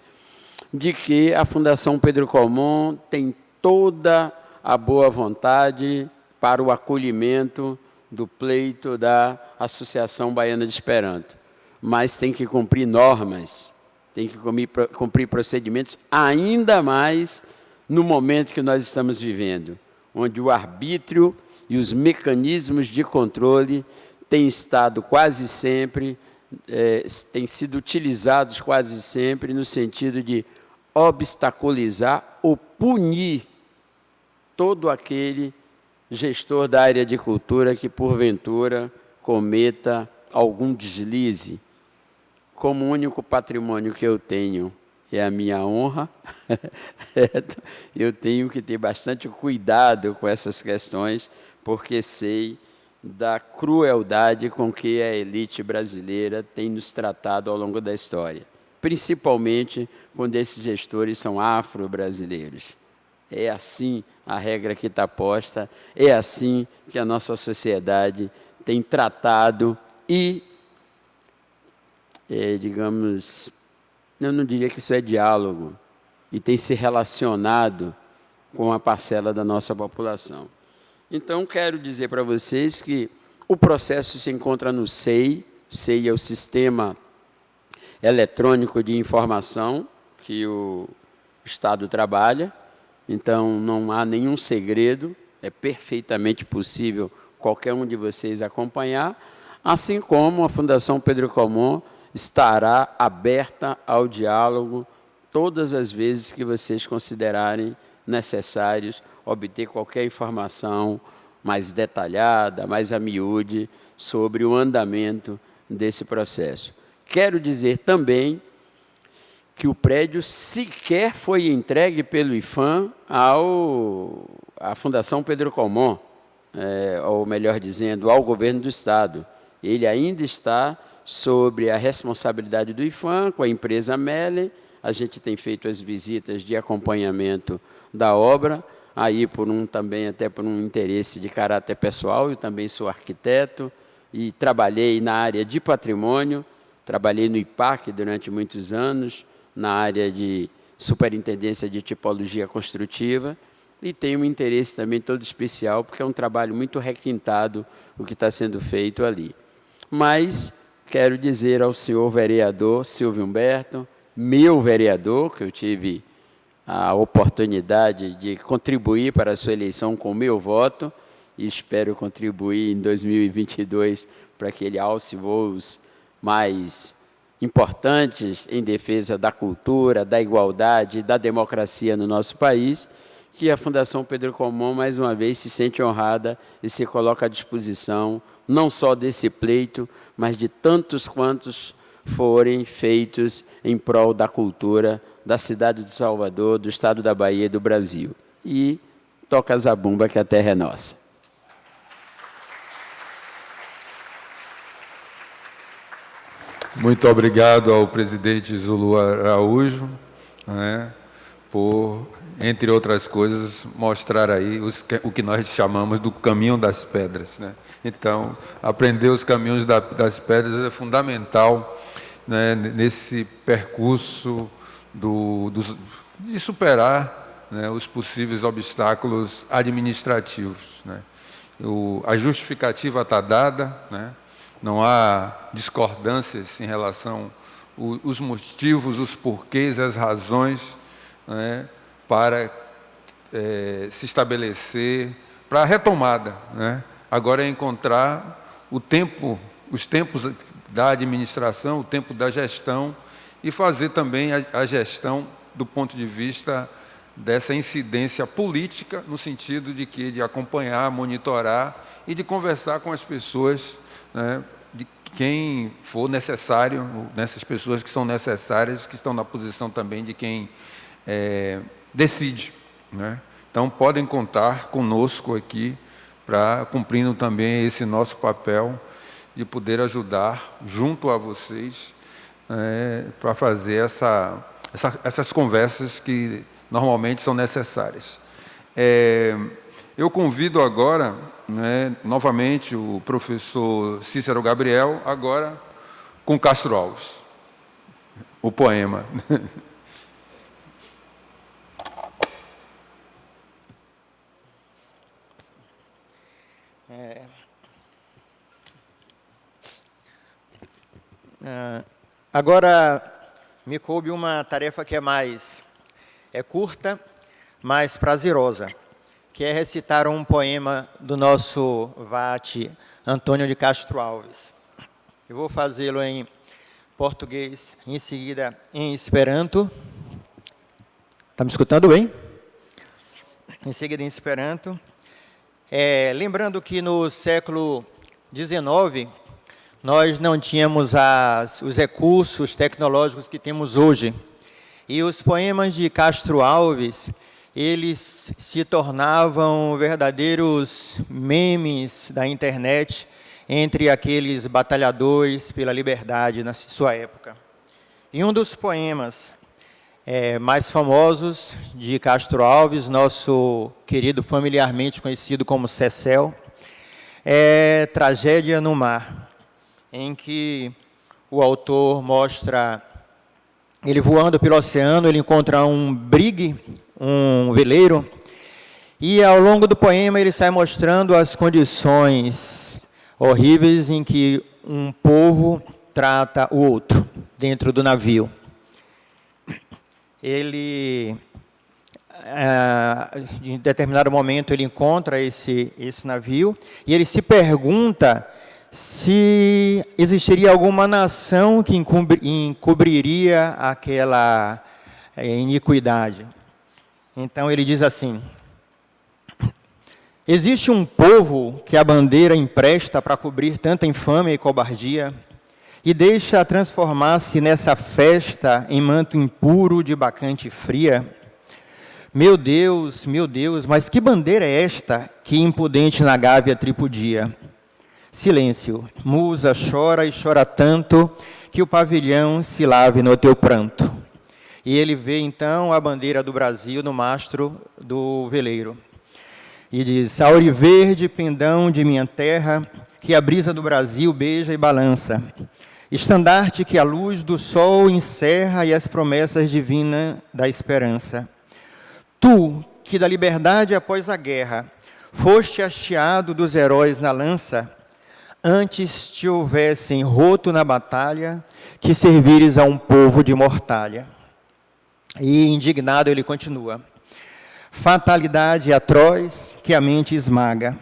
de que a Fundação Pedro Comum tem toda a boa vontade para o acolhimento do pleito da Associação Baiana de Esperanto, mas tem que cumprir normas, tem que cumprir procedimentos, ainda mais no momento que nós estamos vivendo, onde o arbítrio e os mecanismos de controle têm estado quase sempre, têm sido utilizados quase sempre no sentido de obstaculizar ou punir todo aquele gestor da área de cultura que, porventura, cometa algum deslize. Como o único patrimônio que eu tenho é a minha honra, eu tenho que ter bastante cuidado com essas questões, porque sei da crueldade com que a elite brasileira tem nos tratado ao longo da história, principalmente quando esses gestores são afro-brasileiros. É assim a regra que está posta, é assim que a nossa sociedade tem tratado e, digamos, eu não diria que isso é diálogo, e tem se relacionado com a parcela da nossa população. Então, quero dizer para vocês que o processo se encontra no SEI. O SEI é o Sistema Eletrônico de Informação que o Estado trabalha. Então, não há nenhum segredo, é perfeitamente possível qualquer um de vocês acompanhar, assim como a Fundação Pedro Comum estará aberta ao diálogo todas as vezes que vocês considerarem necessários obter qualquer informação mais detalhada, mais a miúde, sobre o andamento desse processo. Quero dizer também que o prédio sequer foi entregue pelo IPHAN à Fundação Pedro Comum, ou melhor dizendo, ao governo do Estado. Ele ainda está sobre a responsabilidade do IPHAN, com a empresa Mellen. A gente tem feito as visitas de acompanhamento da obra, aí também até por um interesse de caráter pessoal. Eu também sou arquiteto e trabalhei na área de patrimônio, trabalhei no IPAC durante muitos anos, na área de superintendência de tipologia construtiva, e tenho um interesse também todo especial, porque é um trabalho muito requintado o que está sendo feito ali. Mas quero dizer ao senhor vereador Silvio Humberto, meu vereador, que eu tive a oportunidade de contribuir para a sua eleição com o meu voto, e espero contribuir em 2022 para que ele alce voos mais importantes em defesa da cultura, da igualdade, da democracia no nosso país, que a Fundação Pedro Comum, mais uma vez, se sente honrada e se coloca à disposição, não só desse pleito, mas de tantos quantos forem feitos em prol da cultura da cidade de Salvador, do estado da Bahia e do Brasil. E toca a zabumba, que a terra é nossa. Muito obrigado ao presidente Zulu Araújo, por, entre outras coisas, mostrar aí o que nós chamamos do caminho das pedras. Então, aprender os caminhos das pedras é fundamental, nesse percurso de superar os possíveis obstáculos administrativos. A justificativa está dada, não há discordâncias em relação aos motivos, os porquês, as razões para se estabelecer, para a retomada. Agora é encontrar os tempos da administração, o tempo da gestão, e fazer também a gestão do ponto de vista dessa incidência política, no sentido de acompanhar, monitorar e de conversar com as pessoas, de quem for necessário, nessas pessoas que são necessárias, que estão na posição também de quem decide. Então, podem contar conosco aqui, cumprindo também esse nosso papel de poder ajudar, junto a vocês, para fazer essas conversas que normalmente são necessárias. Eu convido agora, novamente, o professor Cícero Gabriel, agora com Castro Alves, o poema. Agora, me coube uma tarefa que é curta, mas prazerosa, que é recitar um poema do nosso vate Antônio de Castro Alves. Eu vou fazê-lo em português, em seguida em esperanto. Está me escutando bem? Em seguida em esperanto. Lembrando que no século XIX, nós não tínhamos os recursos tecnológicos que temos hoje. E os poemas de Castro Alves, eles se tornavam verdadeiros memes da internet entre aqueles batalhadores pela liberdade na sua época. E um dos poemas mais famosos de Castro Alves, nosso querido familiarmente conhecido como Cecel, é Tragédia no Mar, em que o autor mostra ele voando pelo oceano, ele encontra um brigue, um veleiro, e ao longo do poema ele sai mostrando as condições horríveis em que um povo trata o outro dentro do navio. Ele, em determinado momento, ele encontra esse navio e ele se pergunta se existiria alguma nação que encobriria aquela iniquidade. Então ele diz assim: existe um povo que a bandeira empresta para cobrir tanta infâmia e cobardia e deixa transformar-se nessa festa em manto impuro de bacante fria? Meu Deus, mas que bandeira é esta que impudente na gávea tripudia? Silêncio, musa, chora e chora tanto que o pavilhão se lave no teu pranto. E ele vê então a bandeira do Brasil no mastro do veleiro. E diz: auriverde pendão de minha terra, que a brisa do Brasil beija e balança. Estandarte que a luz do sol encerra e as promessas divinas da esperança. Tu, que da liberdade após a guerra, foste hasteado dos heróis na lança, antes te houvessem roto na batalha, que servires a um povo de mortalha. E indignado ele continua: fatalidade atroz que a mente esmaga.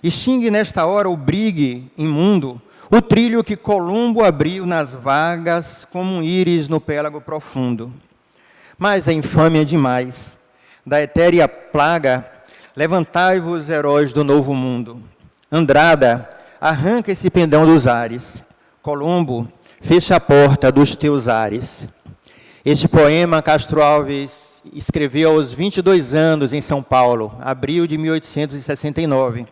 Extingue nesta hora o brigue imundo, o trilho que Colombo abriu nas vagas, como um íris no pélago profundo. Mas a infâmia demais, da etérea plaga, levantai-vos, heróis do novo mundo. Andrada, arranca esse pendão dos ares. Colombo, fecha a porta dos teus ares. Este poema Castro Alves escreveu aos 22 anos em São Paulo, abril de 1869.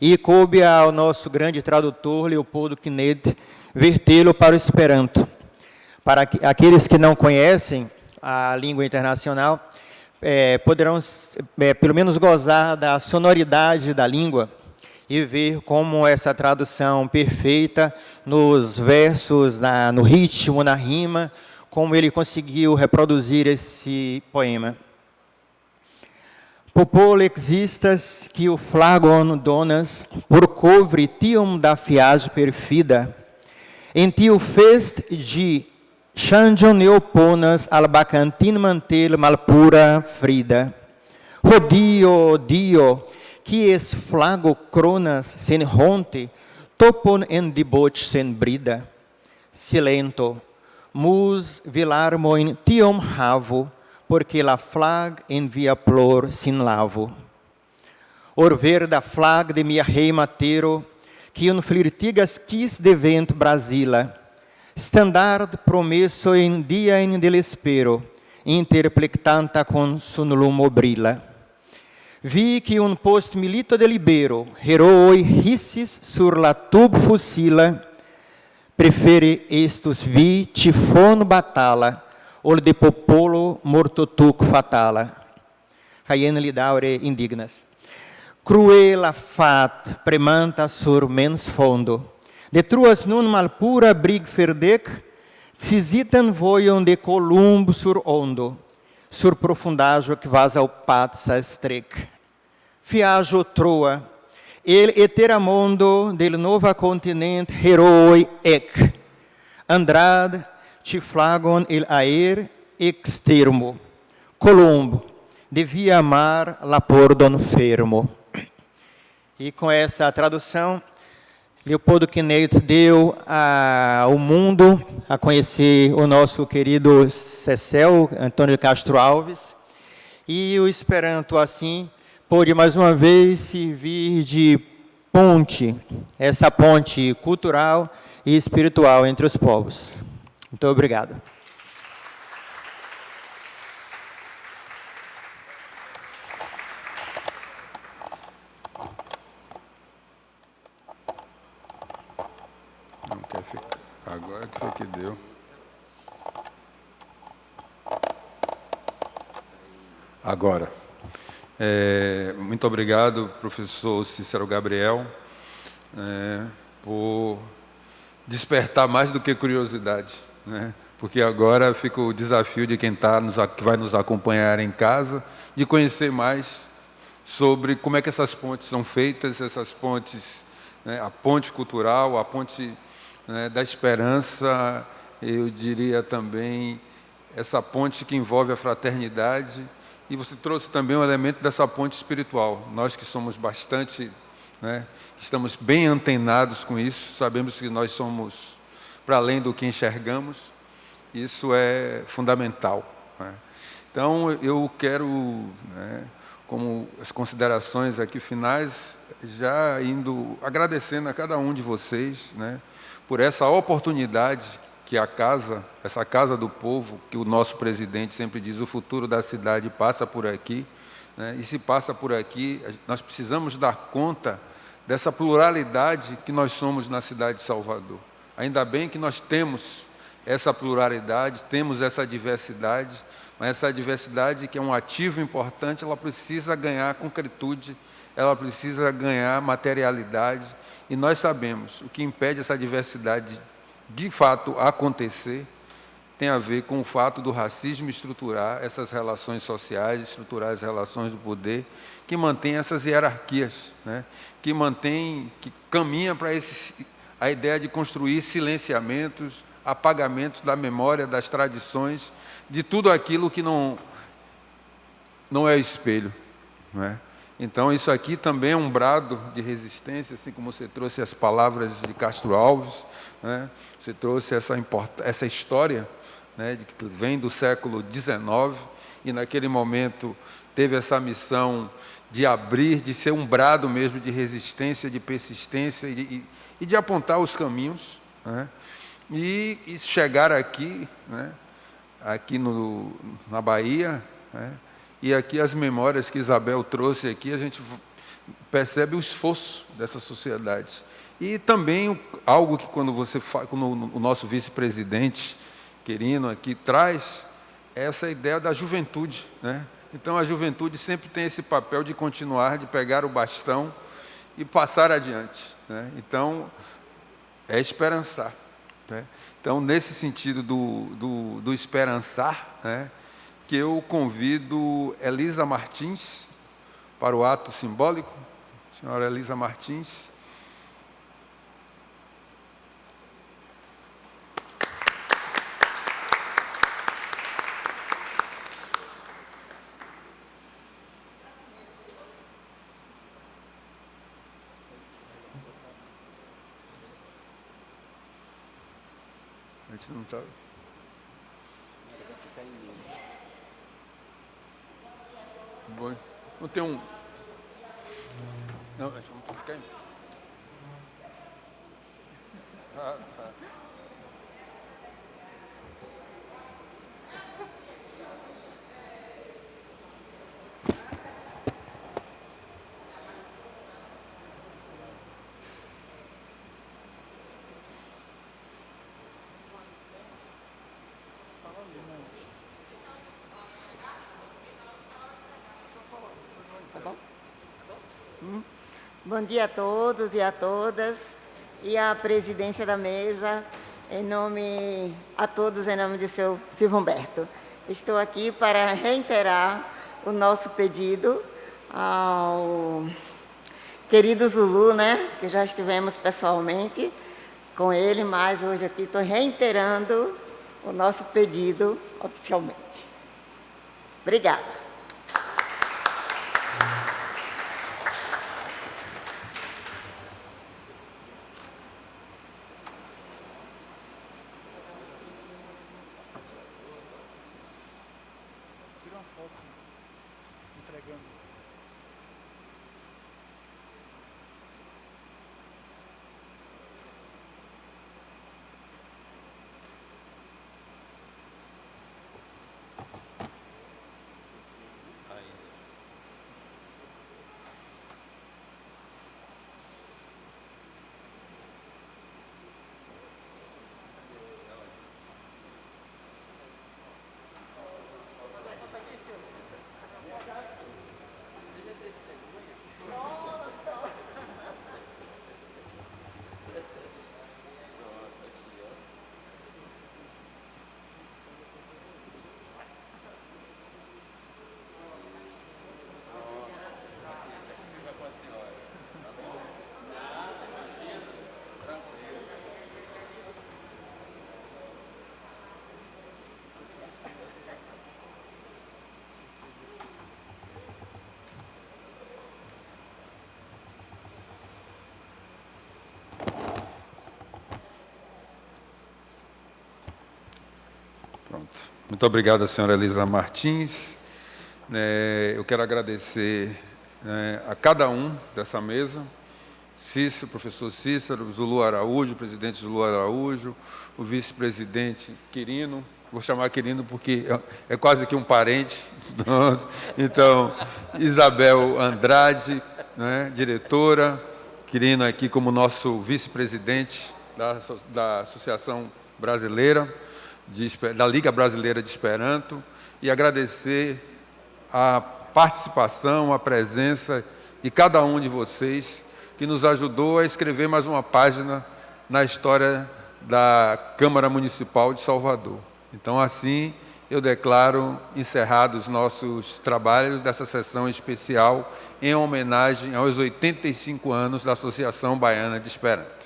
E coube ao nosso grande tradutor, Leopoldo Quinet, vertê-lo para o Esperanto. Para aqueles que não conhecem a língua internacional, poderão pelo menos gozar da sonoridade da língua e ver como essa tradução perfeita nos versos, no ritmo, na rima, como ele conseguiu reproduzir esse poema. Popolo existas que o flagon donas, por covre tium da fiage perfida, em ti o fest de changion neoponas al bacantin mantel malpura frida. Rodio, dio, que es flago cronas sen ronte, topon en deboche sen brida. Silento, mus vilarmoin tiom havo, porque la flag envia plor sin lavo. Orver da flag de mia rei matero, que un flirtigas quis de vento Brasila, standard promesso em dia em delespero, interplectanta con sunlumo brilla. Vi que un post milito delibero, heroi rissis sur la tub fusila, prefere estus vi tifon batala, ol de popolo mortotuc fatala. Caiena lidaure indignas. Cruela fat premanta sur mens fondo, detruas nun malpura brig ferdec, cisitan voion de columbo sur ondo, sur profundajo que vas ao patsa strec. Fiajo troa, el eteramondo del nova continent heroi ec. Andrade, Chiflagon il aer extermo. Colombo, devia amar Lapordon fermo. E com essa tradução, Leopoldo Quinet deu ao mundo a conhecer o nosso querido Cecel, Antônio Castro Alves, e o Esperanto, assim, pôde mais uma vez servir de ponte, essa ponte cultural e espiritual entre os povos. Muito obrigado. Não quer ficar. Agora que foi que deu. Agora. Muito obrigado, professor Cícero Gabriel, por despertar mais do que curiosidade, né? Porque agora fica o desafio de quem que vai nos acompanhar em casa, de conhecer mais sobre como é que essas pontes são feitas, essas pontes, né, a ponte cultural, a ponte, né, da esperança, eu diria também essa ponte que envolve a fraternidade. E você trouxe também um elemento dessa ponte espiritual. Nós que somos bastante, né, estamos bem antenados com isso, sabemos que nós somos para além do que enxergamos, isso é fundamental, né? Então, eu quero, né, como as considerações aqui finais, já agradecendo a cada um de vocês, né, por essa oportunidade que essa casa do povo, que o nosso presidente sempre diz, o futuro da cidade passa por aqui, né? E se passa por aqui, nós precisamos dar conta dessa pluralidade que nós somos na cidade de Salvador. Ainda bem que nós temos essa pluralidade, temos essa diversidade, mas essa diversidade, que é um ativo importante, ela precisa ganhar concretude, ela precisa ganhar materialidade, e nós sabemos, o que impede essa diversidade de fato acontecer tem a ver com o fato do racismo estruturar essas relações sociais, estruturar as relações do poder, que mantém essas hierarquias, né? Que caminha para a ideia de construir silenciamentos, apagamentos da memória, das tradições, de tudo aquilo que não é espelho, não é? Então, isso aqui também é um brado de resistência, assim como você trouxe as palavras de Castro Alves, né? Você trouxe essa história, né, que vem do século XIX, e naquele momento teve essa missão de abrir, de ser um brado mesmo de resistência, de persistência e de apontar os caminhos, né? E chegar aqui, né, aqui na Bahia, né? E aqui as memórias que Isabel trouxe aqui, a gente percebe o esforço dessa sociedade. E também algo que quando o nosso vice-presidente, Querino, aqui traz, é essa ideia da juventude, né? Então, a juventude sempre tem esse papel de continuar, de pegar o bastão e passar adiante, né? Então, é esperançar, né? Então, nesse sentido do esperançar, né, que eu convido Elisa Martins para o ato simbólico. Senhora Elisa Martins. A gente não está... Bom, não tem um... Não, a gente não pode ficar em... Ah, tá. Bom dia a todos e a todas, e à presidência da mesa, em nome de seu Silvio Humberto. Estou aqui para reiterar o nosso pedido ao querido Zulu, né, que já estivemos pessoalmente com ele, mas hoje aqui estou reiterando o nosso pedido oficialmente. Obrigada. Tira uma foto entregando. Pronto. Muito obrigado, senhora Elisa Martins. Eu quero agradecer a cada um dessa mesa, Cícero, professor Cícero, Zulu Araújo, presidente Zulu Araújo, o vice-presidente Quirino, vou chamar Quirino porque é quase que um parente nosso. Então, Isabel Andrade, diretora, Quirino aqui como nosso vice-presidente da Associação Brasileira, da Liga Brasileira de Esperanto, e agradecer a participação, a presença de cada um de vocês que nos ajudou a escrever mais uma página na história da Câmara Municipal de Salvador. Então, assim, eu declaro encerrados os nossos trabalhos dessa sessão especial em homenagem aos 85 anos da Associação Baiana de Esperanto.